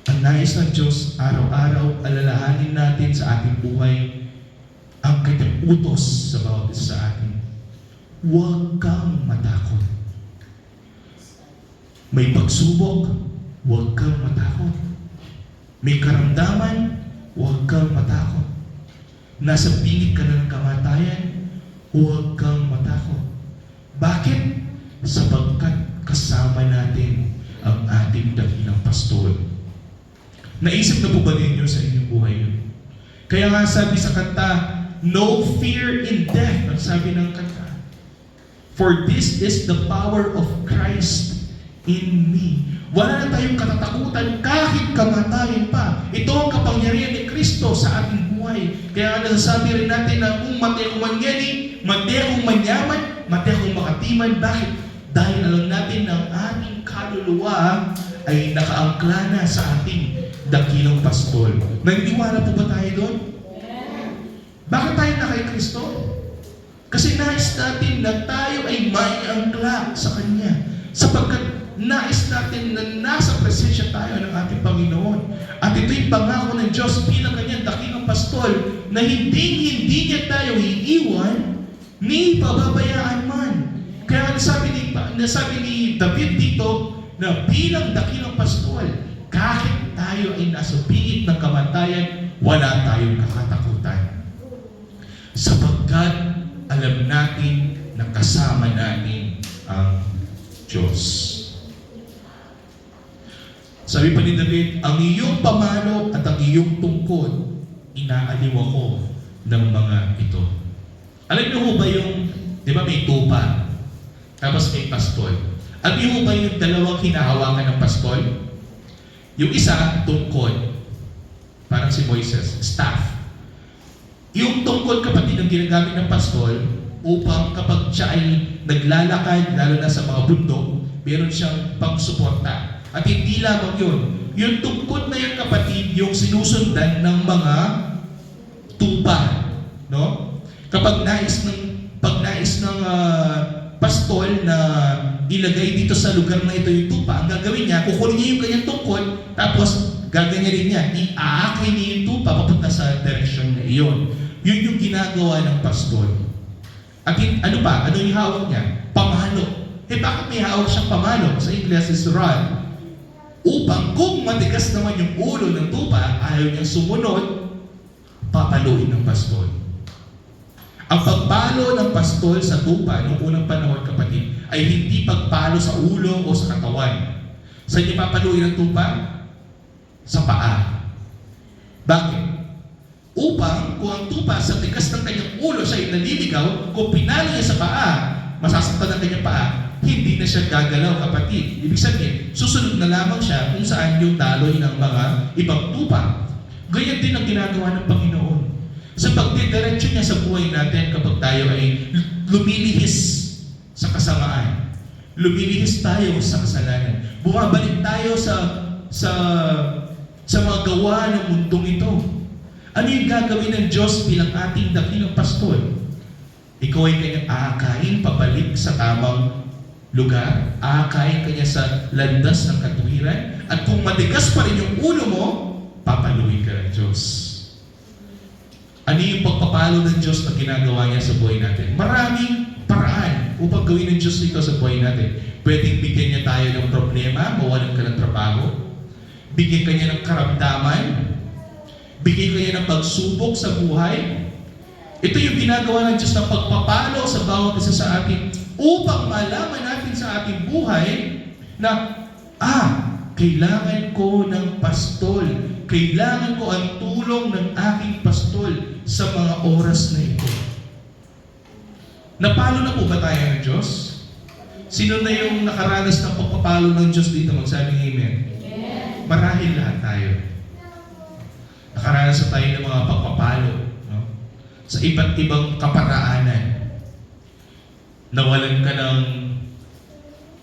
Ang nais ng Diyos, araw-araw, alalahanin natin sa ating buhay ang kanyang utos sa bawat isa sa atin. Huwag kang matakot. May pagsubok, huwag kang matakot. May karamdaman, huwag kang matakot. Nasa pingit ka na ng kamatayan, huwag kang matakot. Bakit? Sapagkat kasama natin ang ating dakilang pastol. Naisip na po ba ninyo sa inyong buhay yun? Kaya nga sabi sa kanta, no fear in death, ang sabi ng kanta. For this is the power of Christ in me. Wala na tayong katatakutan kahit kamatayan pa. Ito ang kapangyarihan ni Kristo sa ating buhay. Kaya nasasabi rin natin na kung mati akong manyani, mati akong manyaman, mati akong makatiman. Bakit? Dahil alam natin na ang ating kaluluwa ay nakaangkla na sa ating dakilang pastol. Naniniwala po ba tayo doon? Bakit tayo na kay Kristo? Kasi nais natin na tayo ay may angkla sa Kanya. Sapagkat nais natin na nasa presensya tayo ng ating Panginoon. At ito'y pangako ng Diyos bilang kanyang dakilang pastol na hindi niya tayo iiwan ni pababayaan man. Kaya nasabi ni David dito na bilang dakilang pastol, kahit tayo ay nasa bingit ng kamatayan, wala tayong kakatakutan. Sapagkat alam alam natin na kasama natin ang Diyos. Sabi pa ni David, ang iyong pamalo at ang iyong tungkod, inaaliw ako ng mga ito. Alam niyo ho ba yung, di ba may tupa, tapos may pastol? Alam niyo ho ba yung dalawang hinahawakan ng pastol? Yung isa, tungkod. Parang si Moises, staff. Yung tungkod, kapatid, ang ginagamit ng pastol upang kapag siya ay naglalakad, lalo na sa mga bundok, meron siyang pangsuporta. At hindi lamang yun. Yung tungkod na yun, kapatid, yung sinusundan ng mga tupa. No? Kapag nais ng pastol na ilagay dito sa lugar na ito yung tupa, ang gagawin niya, kukunin niya yung kanyang tungkod, tapos gaganyarin niya, iaakay niya yung tupa papunta sa direksyon na iyon. Yun yung ginagawa ng pastol. At ano pa? Ano yung hawak niya? Pamalo. Bakit may hawak siyang pamalo? Sa Ingles is rod. Upang kung matigas naman yung ulo ng tupa, ayaw niyang sumunod, papaluin ng pastol. Ang pagpalo ng pastol sa tupa noong unang panahon, kapatid, ay hindi pagpalo sa ulo o sa katawan. Saan niya papaluin ng tupa? Sa paa. Bakit? Upang kung ang tupa sa tigas ng kanyang ulo siya ay naliligaw, kung pinalo niya sa paa, masasaktan ang kanyang paa, hindi na siya gagalaw, kapatid. Ibig sabihin, susunod na lamang siya kung saan yung daloy ng mga ibang tupa. Ganyan din ang ginagawa ng Panginoon. Sa pagdidiretso niya sa buhay natin kapag tayo ay lumilihis sa kasamaan. Lumilihis tayo sa kasalanan. Bumabalik tayo sa mga gawa ng mundong ito. Ano yung gagawin ng Diyos bilang ating dakilang pastol? Ikaw ay kanyang aakain pabalik sa tamang lugar, aakain kanya sa landas ng katuwiran, at kung matigas pa rin yung ulo mo, papaluin ka ng Diyos. Ano yung pagpapalo ng Diyos na ginagawa niya sa buhay natin? Maraming paraan upang gawin ng Diyos dito sa buhay natin. Pwedeng bigyan niya tayo ng problema, mawalan ka ng trabaho, bigyan ka niya ng karamdaman, bigyan ka niya ng pagsubok sa buhay. Ito yung ginagawa ng Diyos na pagpapalo sa bawat isa sa atin upang malaman natin sa ating buhay na, kailangan ko ng pastol. Kailangan ko ang tulong ng aking pastol sa mga oras na ito. Napalo na po ba tayo ng Diyos? Sino na yung nakaranas ng pagpapalo ng Diyos dito? Magsabing amen. Amen. Marahil lahat tayo. Nakaranas na tayo ng mga pagpapalo, no? Sa iba't ibang kaparaanan. Nawalan ka ng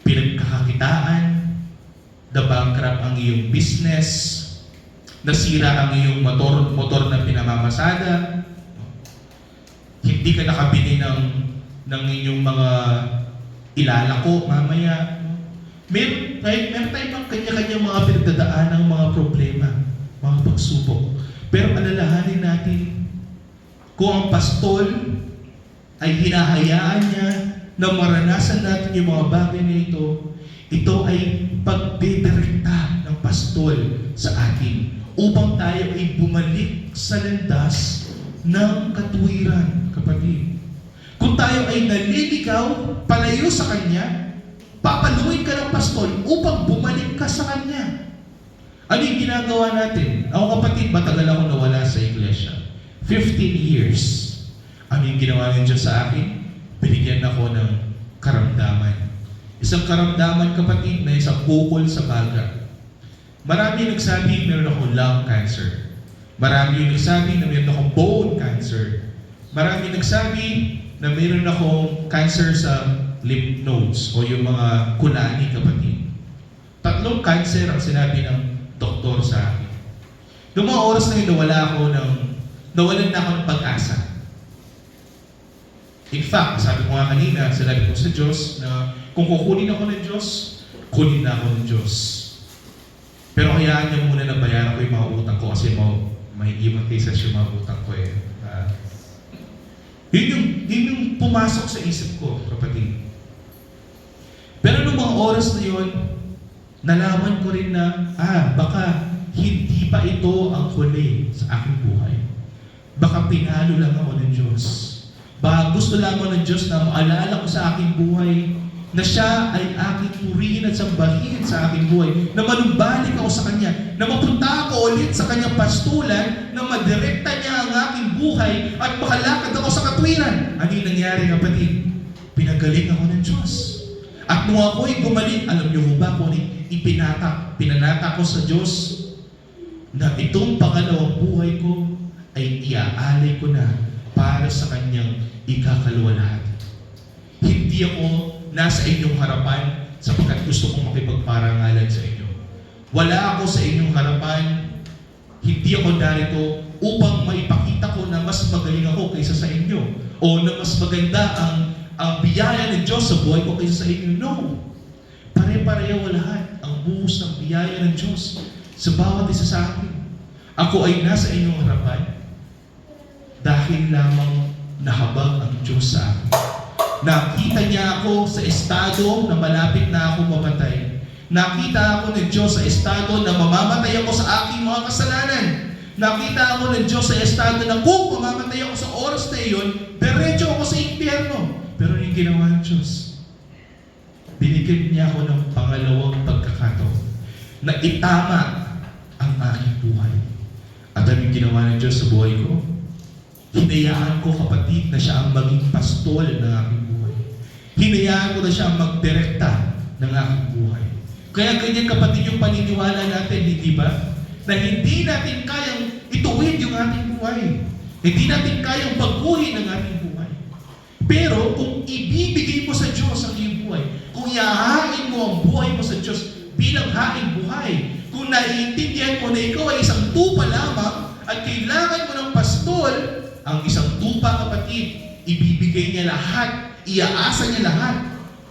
pinagkakakitaan, na-bankrupt ang iyong business, nasira ang iyong motor na pinamamasada, hindi ka nakabili ng inyong mga ilalako mamaya. Meron tayong kanya-kanya mga pinagdadaan ng mga problema, mga pagsubok. Pero alalahanin natin, kung ang pastol ay hinahayaan niya na maranasan natin yung mga bagay na ito ay pagdidirekta ng pastol sa atin upang tayo ay bumalik sa landas ng katuwiran, kapatid. Kung tayo ay naliligaw, palayo sa Kanya, papaluin ka ng pastol upang bumalik ka sa Kanya. Ano yung ginagawa natin? Ako, kapatid, matagal ako nawala sa iglesia. 15 years. Ano yung ginawa ng Diyos sa akin? Binigyan ako ng karamdaman. Isang karamdaman, kapatid, na isang bukol sa baga. Marami nagsabi meron akong lung cancer. Marami nagsabi na meron akong bone cancer. Marami nagsabi na meron akong cancer sa lymph nodes o yung mga kulani, kapatid. 3 cancer ang sinabi ng doktor sa akin. Noong mga oras na yun, nawalan na ako ng pag-asa. In fact, sabi ko nga kanina, sinabi ko sa Diyos na kung kukunin ako ng Diyos, kunin na ako ng Diyos. Pero hayaan niya muna na bayaran ko yung mga utang ko kasi may ibang cases yung mga utang ko eh. Yun yung pumasok sa isip ko, kapatid. Pero noong mga oras na yun, nalaman ko rin na, baka hindi pa ito ang huli sa aking buhay. Baka pinalo lang ako ng Diyos. Gusto lamang ng Diyos na maalala ko sa aking buhay na siya ay aking purihin at sambahin sa aking buhay, na manumbalik ako sa Kanya, na mapunta ako ulit sa Kanyang pastulan, na madirekta niya ang aking buhay at makalakad ako sa katwiran. Ano yung nangyari, kapatid? Pinagaling ako ng Diyos. At nung ako'y gumaling, alam niyo ba kung pinanata ko sa Diyos na itong pangalawang buhay ko ay iaalay ko na para sa Kanyang ikakalwalhati. Hindi ako nasa inyong harapan sapagkat gusto kong makipagparangalan sa inyo. Wala ako sa inyong harapan, hindi ako narito upang maipakita ko na mas magaling ako kaysa sa inyo o na mas maganda ang biyaya ng Diyos sa buhay ko kaysa sa inyo. No. Pare-pareho lahat ang buhos ng biyaya ng Diyos sa bawat isa sa akin. Ako ay nasa inyong harapan dahil lamang nahabag ang Diyos sa akin. Nakita niya ako sa estado na malapit na ako mamatay. Nakita ako ng Diyos sa estado na mamamatay ako sa aking mga kasalanan. Nakita ako ng Diyos sa estado na kung mamamatay ako sa oras na iyon, diretso ako sa impyerno. Pero yung ginawa ng Diyos, binigyan niya ako ng pangalawang pagkakataon na itama ang aking buhay. At ano yung ginawa ng Diyos sa buhay ko? Hinayaan ko, kapatid, na siya ang maging pastol ng aking buhay. Hinayaan ko na siya ang magdirekta ng aking buhay. Kaya ganyan, kapatid, yung paniniwala natin, hindi ba? Na hindi natin kayang ituwid yung ating buhay. Hindi natin kayang baguhin ang ating buhay. Pero kung ibibigay mo sa Diyos ang iyong buhay, kung iahain mo ang buhay mo sa Diyos bilang haing buhay, kung naiintindihan mo na ikaw ay isang tupa lamang at kailangan mo ng pastol, ang isang tupa, kapatid, ibibigay niya lahat, iaasa niya lahat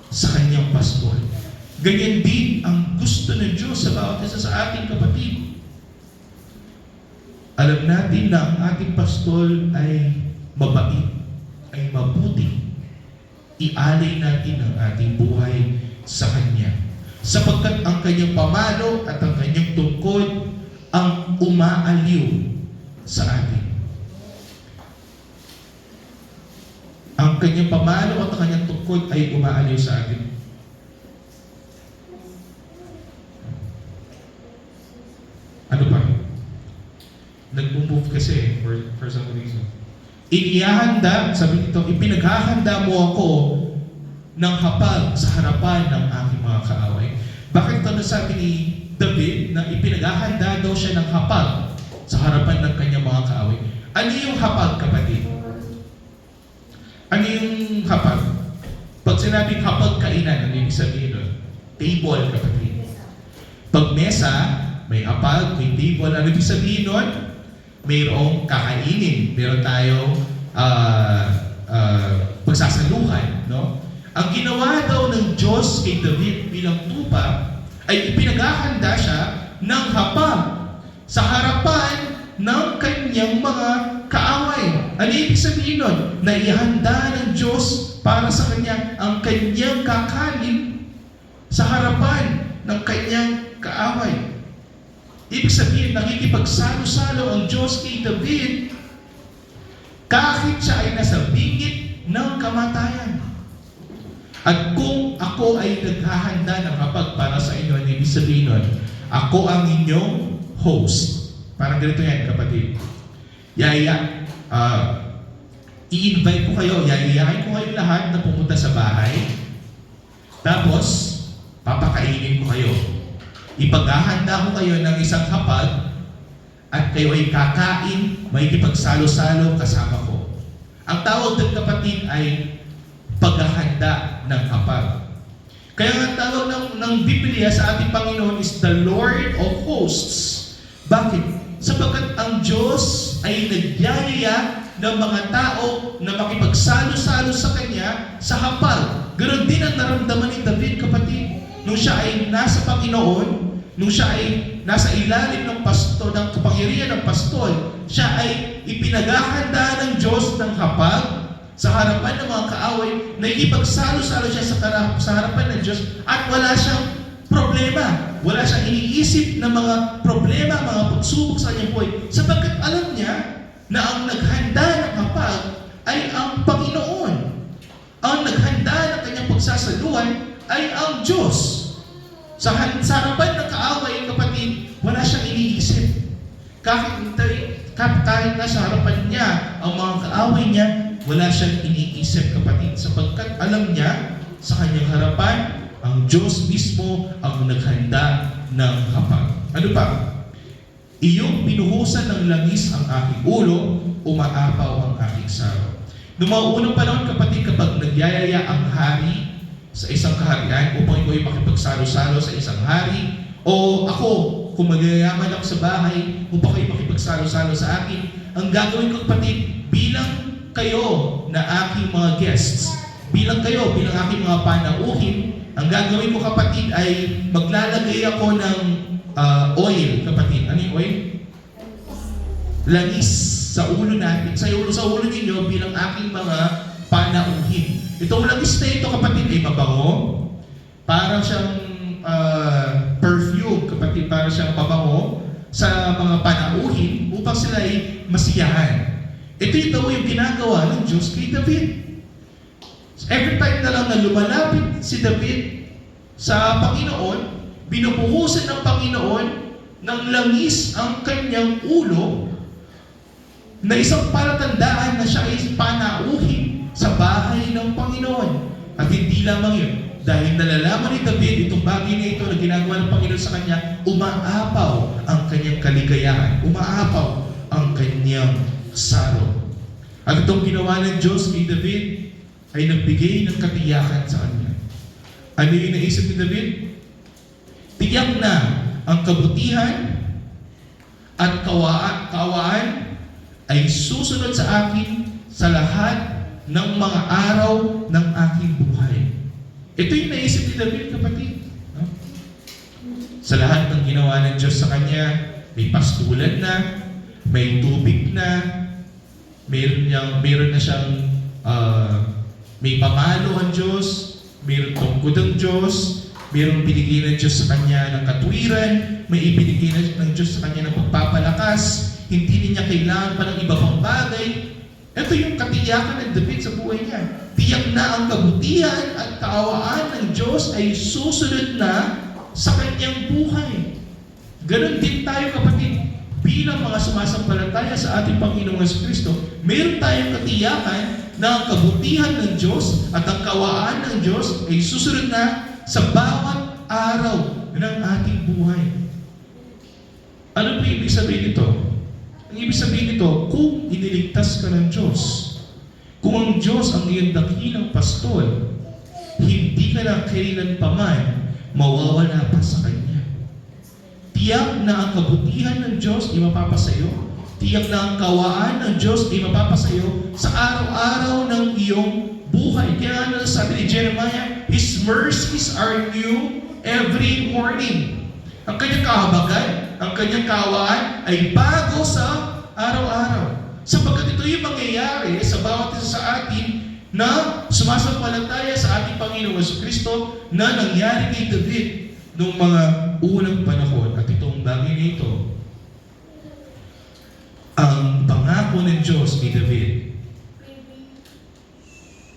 sa kanyang pastol. Ganyan din ang gusto ng Diyos sa bawat isa sa ating kapatid. Alam natin na ang ating pastol ay mabait, ay mabuti. Ialay natin ang ating buhay sa Kanya. Sapagkat ang kanyang pamalo at ang kanyang tungkod ang umaaliw sa atin. Ang kanyang pamalo at ang kanyang tungkod ay umaaliw sa atin. Ano pa? Nag-move kasi for some reason. Inihahanda, sabi nito, ipinaghahanda mo ako ng hapag sa harapan ng aking mga kaaway. Bakit ito nasabi ni David na ipinaghahanda daw siya ng hapag sa harapan ng kanyang mga kaaway? Ano yung hapag, kapatid? Ano yung hapag? Pag sinabing hapag kainan, ano yung sabihin doon? Table, kapatid. Pag mesa, may hapag, may table. Ano yung sabihin doon? Mayroong kakainin. Meron tayong pagsasaluhan, no? Ang ginawa daw ng Diyos kay David bilang tupa ay ipinaghahanda siya ng hapag sa harapan ng kanyang mga kaaway. Ano ibig sabihin nun? Na ihanda ng Diyos para sa kanya ang kanyang kakanin sa harapan ng kanyang kaaway. Ibig sabihin, nakikipagsalo-salo ang Diyos kay David kahit siya ay nasa bingit ng kamatayan. At kung ako ay naghahanda ng hapag para sa inyo, ang ibig sabihin nun, ako ang inyong host. Parang ganito yan, kapatid. I-invite ko kayo, yayayain ko kayo lahat na pumunta sa bahay. Tapos, papakainin ko kayo. Ipaghahanda ko kayo ng isang hapag at kayo ay kakain, may ipagsalo-salo kasama ko. Ang tawag ng kapatid ay paghahanda ng hapag. Kaya ang tawag ng Biblia sa ating Panginoon is the Lord of Hosts. Bakit? Sapagkat ang Diyos ay nagyayaya ng mga tao na makipagsalo-salo sa Kanya sa hapag. Ganon din ang naramdaman ni David, kapatid. Nung siya ay nasa Panginoon, nung siya ay nasa ilalim ng pastol, ng kapangyarihan ng pastol, siya ay ipinaghahanda ng Diyos ng hapag sa harapan ng mga kaaway, na ipagsalo-salo siya sa harapan ng Diyos at wala siyang problema. Wala siyang iniisip na mga problema, mga pagsubok sa kanyang buhay. Sapagkat alam niya na ang naghanda ng hapag ay ang Panginoon. Ang naghanda ng kanyang pagsasaluhan ay ang Diyos. Sa harapan ng kaaway, kapatid, wala siyang iniisip. Kahit nasa harapan niya ang mga kaaway niya, wala siyang iniisip, kapatid, sapagkat alam niya sa kanyang harapan, ang Diyos mismo ang naghanda ng hapag. Ano pa? Iyong binuhusan ng langis ang aking ulo, umaapaw ang aking saro. Noong mga unang panahon, kapatid, kapag nagyayaya ang hari sa isang kaharian upang ikaw ay makipagsalo-salo sa isang hari, o ako, kung magyayaman ako sa bahay upang kayo makipagsalo-salo sa akin, ang gagawin ko, kapatid, bilang kayo na aking mga guests, bilang aking mga panauhin, ang gagawin ko, kapatid, ay maglalagay ako ng oil, kapatid. Ano yung oil? Langis sa ulo natin, sa ulo ninyo bilang aking mga panauhin. Itong langis na ito, kapatid, ay mabango. Parang siyang perfume, kapatid, parang siyang pabango sa mga panauhin upang sila ay masiyahan. Ito yung ginagawa ng Diyos kay David. Every time na lang na lumalapit si David sa Panginoon, binubuhusan ng Panginoon ng langis ang kanyang ulo na isang palatandaan na siya ay panauhin sa bahay ng Panginoon. At hindi lamang yun, dahil nalalaman ni David itong bagay na ito na ginagawa ng Panginoon sa kanya, umaapaw ang kanyang kaligayahan, umaapaw ang kanyang saro. At itong ginawa ng Diyos kay David ay nagbigay ng katiyakan sa kanya. Ano yung naisip ni David? Tiyak na ang kabutihan at kawaan ay susunod sa akin sa lahat ng mga araw ng aking buhay. Ito yung naisip ni David, kapatid. No? Sa lahat ng ginawa ng Diyos sa kanya, may pastulan na, may tubig na, meron na siyang may pamalo ang Diyos, mayroon tungkod ang Diyos, mayroong binigay ng Diyos sa kanya ng katwiran, may ibinigay ng Diyos sa kanya ng pagpapalakas, hindi niya kailangan pa ng iba pang bagay. Ito yung katiyakan ng David sa buhay niya. Tiyak na ang kabutihan at kaawaan ng Diyos ay susunod na sa kanyang buhay. Ganon din tayo, kapatid. Bilang mga sumasampalataya sa ating Panginoong Jesucristo, meron tayong katiyakan na ang kabutihan ng Diyos at ang kaawaan ng Diyos ay susunod na sa bawat araw ng ating buhay. Ano po ibig sabihin nito? Ang ibig sabihin nito, kung iniligtas ka ng Diyos, kung ang Diyos ang iyong dakilang pastol, hindi ka na kailanpaman mawawala pa sa Kanya. Tiyak na ang kabutihan ng Diyos ay mapapasayo. Tiyak na ang kawaan ng Diyos ay mapapasayo sa araw-araw ng iyong buhay. Kaya ano sabi ni Jeremiah, His mercies are new every morning. Ang kanyang kahabagan, ang kanyang kawaan ay bago sa araw-araw. Sapagkat ito yung mangyayari sa bawat isa sa atin na sumasampalataya sa ating Panginoong Jesucristo na nangyari kay David noong mga unang panahon. At itong bagay na ito, ang pangako ng Diyos kay David.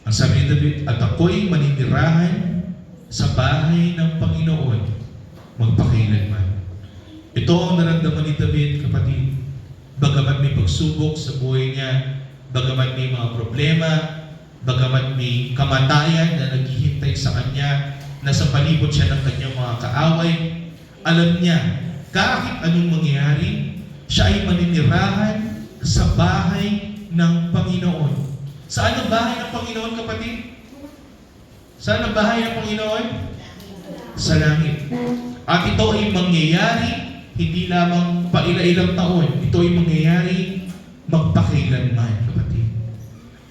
Ang sabi ni David, at ako'y maninirahan sa bahay ng Panginoon magpakailanman. Ito ang naramdaman ni David, kapatid. Bagamat may pagsubok sa buhay niya, bagamat may mga problema, bagamat may kamatayan na naghihintay sa kanya, nasa palibot siya ng kanyang mga kaaway, alam niya, kahit anong mangyari, siya ay maninirahan sa bahay ng Panginoon. Saan ang bahay ng Panginoon, kapatid? Saan ang bahay ng Panginoon? Sa langit. At ito ay mangyayari hindi lamang paila-ilang taon. Ito ay mangyayari magpakailanman, kapatid.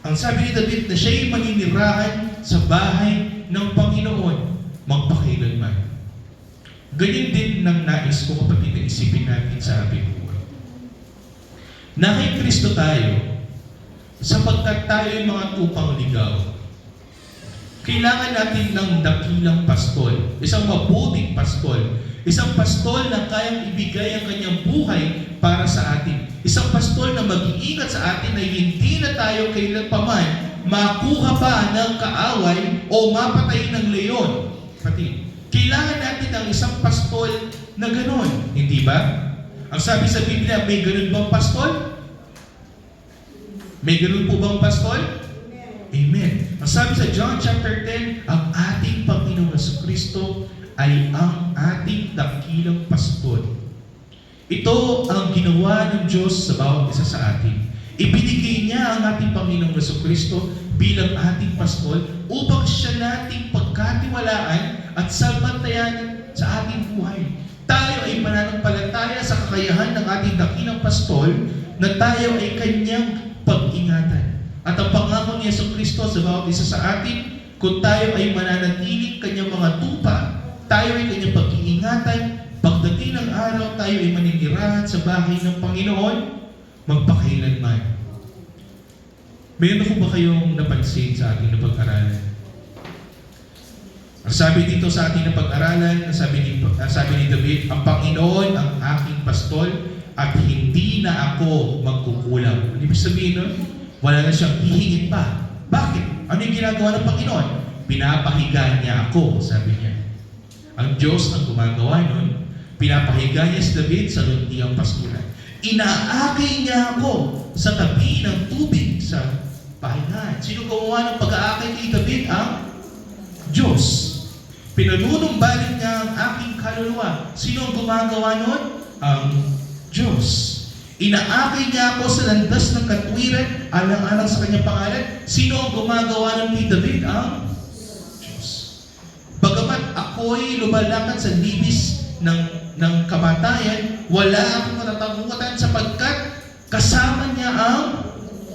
Ang sabi ni David na siya ay maninirahan sa bahay ng Panginoon magpakailanman. Ganyan din ng nais ko, kapatid, na isipin natin sa ating buhay. Na kay Kristo tayo, sapagkat tayo ay mga tupang ligaw, kailangan natin ng dakilang pastol, isang mabuting pastol, isang pastol na kayang ibigay ang kanyang buhay para sa atin. Isang pastol na mag-iingat sa atin na hindi na tayo kailanpaman makuha pa ng kaaway o mapatay ng leon. Pati, kailangan natin ng isang pastol na ganon. Hindi ba? Ang sabi sa Biblia, may ganon bang pastol? May ganon po bang pastol? Amen. Ang sabi sa John chapter 10, ang ating Panginoong Jesucristo ay ang ating dakilang pastol. Ito ang ginawa ng Diyos sa bawat isa sa atin. Ibinigay niya ang ating Panginoong Jesucristo bilang ating pastol upang siya nating pagkatiwalaan at salbantayan sa ating buhay. Tayo ay mananampalataya sa kakayahan ng ating dakilang pastol na tayo ay kanyang pag-ingatan. At ang pangako ni Jesucristo sa bawat isa sa atin, kung tayo ay mananatiling kanyang mga tupa, tayo ay kanyang pag-iingatan, pagdating ng araw, tayo ay maninirahan sa bahay ng Panginoon, magpakailanman. Mayroon ko ba kayong napansin sa ating napag-aralan? Ang sabi dito sa ating napag-aralan, sabi ni David, ang Panginoon ang aking pastol at hindi na ako magkukulang. Ano ibig sabihin nun? Wala na siyang hihingin pa. Bakit? Ano yung ginagawa ng Panginoon? Pinapahiga niya ako, sabi niya. Ang Diyos ang gumagawa nun, pinapahiga niya si David sa luntiang pastulan. Inaakay niya ako sa tabi ng tubig sa pahingahan. Sino gumawa ng pag-aakay kay David? Ang Diyos. Pinanunumbalik niya ang aking kaluluwa. Sino ang gumagawa nun? Ang Diyos. Inaakay niya ako sa landas ng katwiran, alang-alang sa kanyang pangalan. Sino ang gumagawa ng kay David? Ang Diyos. Bagamat ako'y lumalakad sa libis ng kamatayan, wala akong matatakutan sapagkat kasama niya ang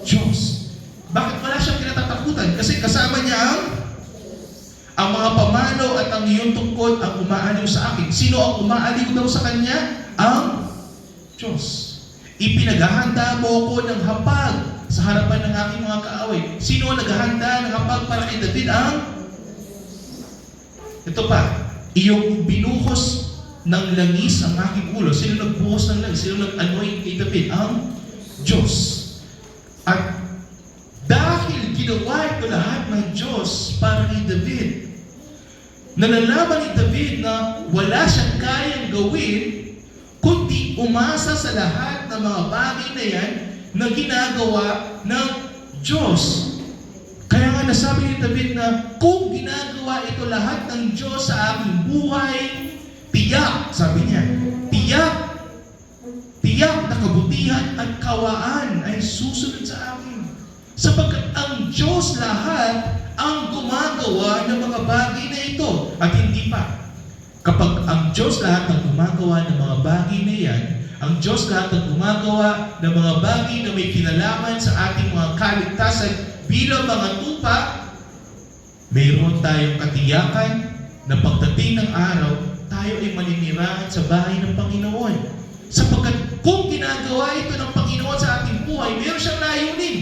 Diyos. Bakit wala siyang kinatatakutan? Kasi kasama niya ang mga pamalo at ang iyong tungkod ang umaaliw sa akin. Sino ang umaaliw daw sa kanya? Ang Diyos. Ipinaghahanda mo ko ng hapag sa harapan ng aking mga kaaway. Sino ang naghahanda ng hapag para kay David? Ang ito pa, iyong binuhos ng langis ang aking ulo. Sino nagbuhos ng langis? Sino nag-anoint kay David? Ang Diyos. At dahil ginawa ito lahat ng Diyos para kay David, nalalaman ni David na wala siyang kayang gawin kundi umasa sa lahat ng mga bagay na yan na ginagawa ng Diyos. Kaya nga nasabi ni David na kung ginagawa ito lahat ng Diyos sa aking buhay, tiyak, sabi niya, tiyak na kabutihan at kawaan ay susunod sa akin. Sapagkat ang Diyos lahat ang gumagawa ng mga bagay na ito. At hindi pa. Kapag ang Diyos lahat ang gumagawa ng mga bagay na yan, ang Diyos lahat ang gumagawa ng mga bagay na may kinalaman sa ating mga kaligtasan bilang mga tupa, mayroon tayong katiyakan na pagdating ng araw, tayo ay maninirahan sa bahay ng Panginoon. Sapagkat kung ginagawa ito ng Panginoon sa ating buhay, mayroon siyang layunin.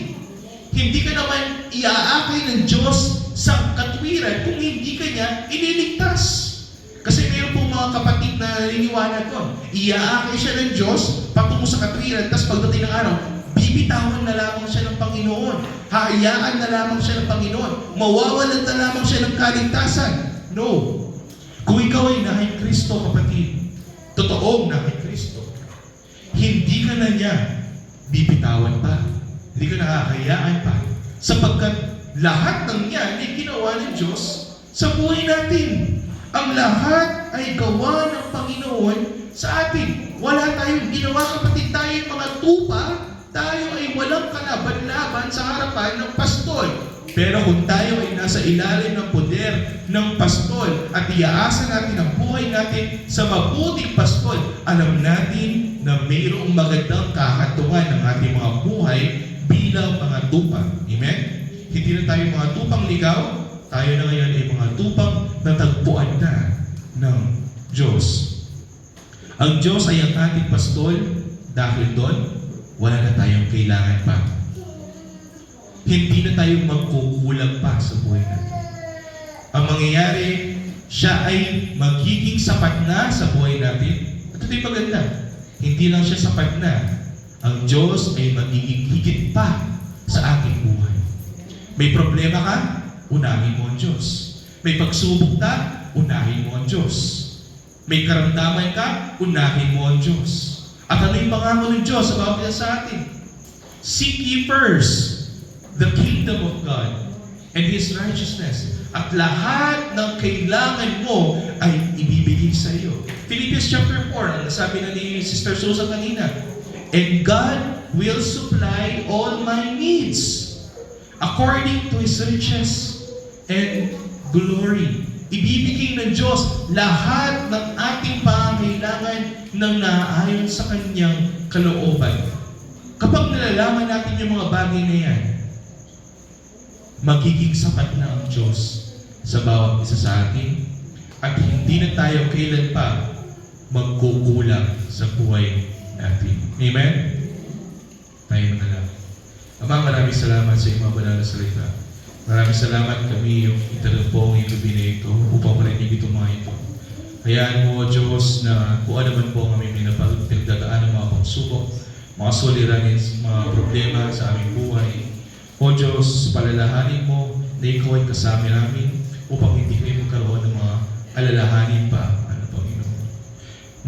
Hindi ka naman iaakay ng Diyos sa katwiran kung hindi ka niya ililigtas. Kasi mayroon pong mga kapatid na niniwala ko, iaakay siya ng Diyos patungo sa katwiran, tapos pagdating ng araw, bibitawan na lamang siya ng Panginoon. Hayaan na lamang siya ng Panginoon. Mawawalan na lamang siya ng kaligtasan. No. Kung ikaw ay na kay Kristo, kapatid, totoong na kay Kristo, hindi ka na niya bibitawan pa. Hindi ka nakakayaan pa. Sapagkat lahat ng yan ay ginawa ng Diyos sa buhay natin. Ang lahat ay gawa ng Panginoon sa atin. Wala tayong ginawa, kapatid, tayo mga tupa, tayo ay walang kalaban-laban sa harapan ng pastol. Pero kung tayo ay nasa ilalim ng poder ng pastol at iaasa natin ang buhay natin sa mabuting pastol, alam natin na mayroong magandang kahatungan ng ating mga buhay bilang mga tupa. Amen? Hindi na tayo mga tupang ligaw, tayo na ngayon ay mga tupang natagpuan na ng Diyos. Ang Diyos ay ang ating pastol, dahil doon, wala na tayong kailangan pa. Hindi na tayo magkukulang pa sa buhay natin. Ang mangyayari, siya ay magiging sapat na sa buhay natin. At ito'y maganda. Hindi lang siya sapat na. ang Diyos ay magiging higit pa sa ating buhay. May problema ka? Unahin mo ang Diyos. May pagsubok ka? Unahin mo ang Diyos. May karamdaman ka? Unahin mo ang Diyos. At ano yung pangako ng Diyos sa bawat isa sa atin? Seek ye first the kingdom of God and His righteousness. At lahat ng kailangan mo ay ibibigay sa iyo. Philippians chapter 4, ang nasabi na ni Sister Susan kanina, and God will supply all my needs according to His riches and glory. Ibibigay ng Diyos lahat ng ating pangangailangan ng naaayon sa Kanyang kalooban. Kapag nalalaman natin yung mga bagay na yan, magiging sapat na ang Diyos sa bawat isa sa atin at hindi na tayo kailan pa magkukulang sa buhay natin. Amen? Tayo manalangin. Ama, maraming salamat sa iyong mga banal na salita. Maraming salamat kami yung itanong po ngayong gabi na ito upang marinig itong mga ito. Hayaan mo, Diyos, na kung ano man po kami pinagdadaan ng mga pagsubok, mga suliranin, mga problema sa aming buhay. O Diyos, palalahanin mo na Ikaw ay kasama namin upang hindi kayo magkaroon ng mga alalahanin pa. Ano, Panginoon?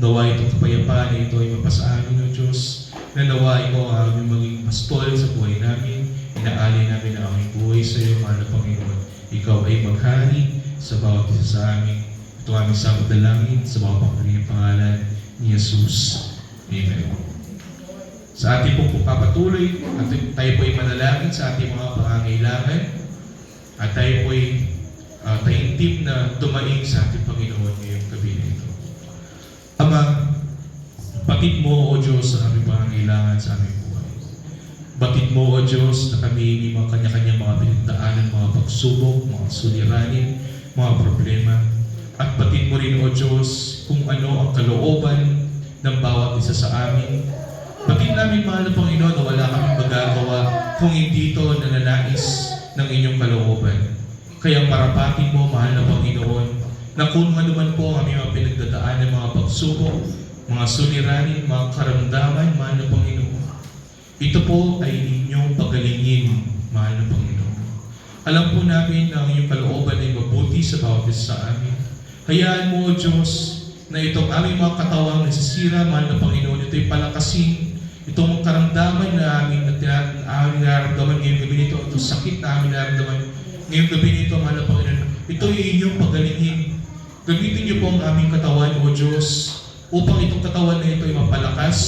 Nawa itong kapayapaan na ito ay mapasa amin, O Diyos, na nawa Ikaw ang aming maging pastol sa buhay namin. Inaali namin ang aming buhay sa iyo, mahal na Panginoon. Ikaw ay maghari sa bawat isa sa amin. Ito aming sabot na langit sa bawat pangkaling pangalan ni Jesus. Amen. Sa ating pong pagpapatuloy, at tayo po ay manalangin sa ating mga pangangailangan at tayo po ay taimtim na dumaing sa ating Panginoon ngayong gabi na ito. Ama, batid mo, O Diyos, sa aming pangangailangan sa aming buhay. Batid mo, O Diyos, na kami hindi mga kanya-kanyang mga pinagdaanan, mga pagsubok, mga suliranin, mga problema. At batid mo rin, O Diyos, kung ano ang kalooban ng bawat isa sa amin. Batid namin, mahal na Panginoon, na wala kaming magagawa kung hindi ito nananais ng inyong kalooban. Kaya parapatin mo, mahal na Panginoon, na kung ano man po ang aming mga pinagdadaan ng mga pagsubok, mga suliranin, mga karamdaman, mahal na Panginoon, ito po ay inyong pagalingin, mahal na Panginoon. Alam po namin na ang inyong kalooban ay mabuti sa bawat isa sa amin. Hayaan mo, O Diyos, na itong aming mga katawang nasisira, mahal na Panginoon, ito'y palakasin. Itong karamdaman na aming nararamdaman ngayong gabi nito, itong sakit na aming nararamdaman ngayong gabi nito, mahal na Panginoon, ito ay inyong pagalingin. Gamitin niyo po ang aming katawan, O Diyos, upang itong katawan na ito ay mapalakas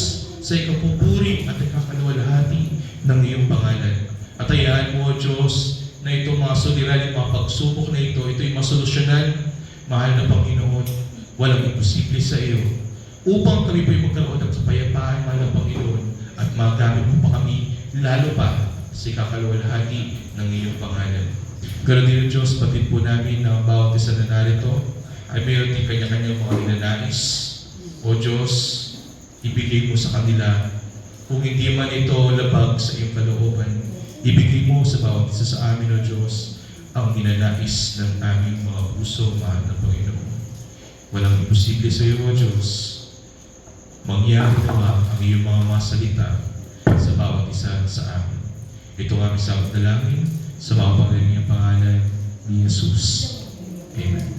sa ikapupuri at ikakalwalhati ng iyong pangalan. At hayaan mo, O Diyos, na itong mga suliranin, mga pagsubok na ito, ito ay masolusyonan, mahal na Panginoon, walang imposible sa iyo. Upang kami po'y magkaroon ng kapayapaan, mahal na Panginoon, at magamit mo pa kami, lalo pa sa ikakalwalhati ng iyong pangalan. Ganon din, Diyos, batid po namin na ang bawat isa na narito ay mayroon din kanya-kanyang mga ninanais. O Diyos, ibigay mo sa kanila, kung hindi man ito labag sa iyong kalooban, ibigay mo sa bawat isa sa amin, O Diyos, ang ninanais ng aming mga puso, mahal na Panginoon. Walang imposible sa iyo, O Diyos. Mangyari naman ang iyong mga salita sa bawat isa sa amin. Ito ang aming sabot na langin sa bawat pangalan ni Jesus. Amen.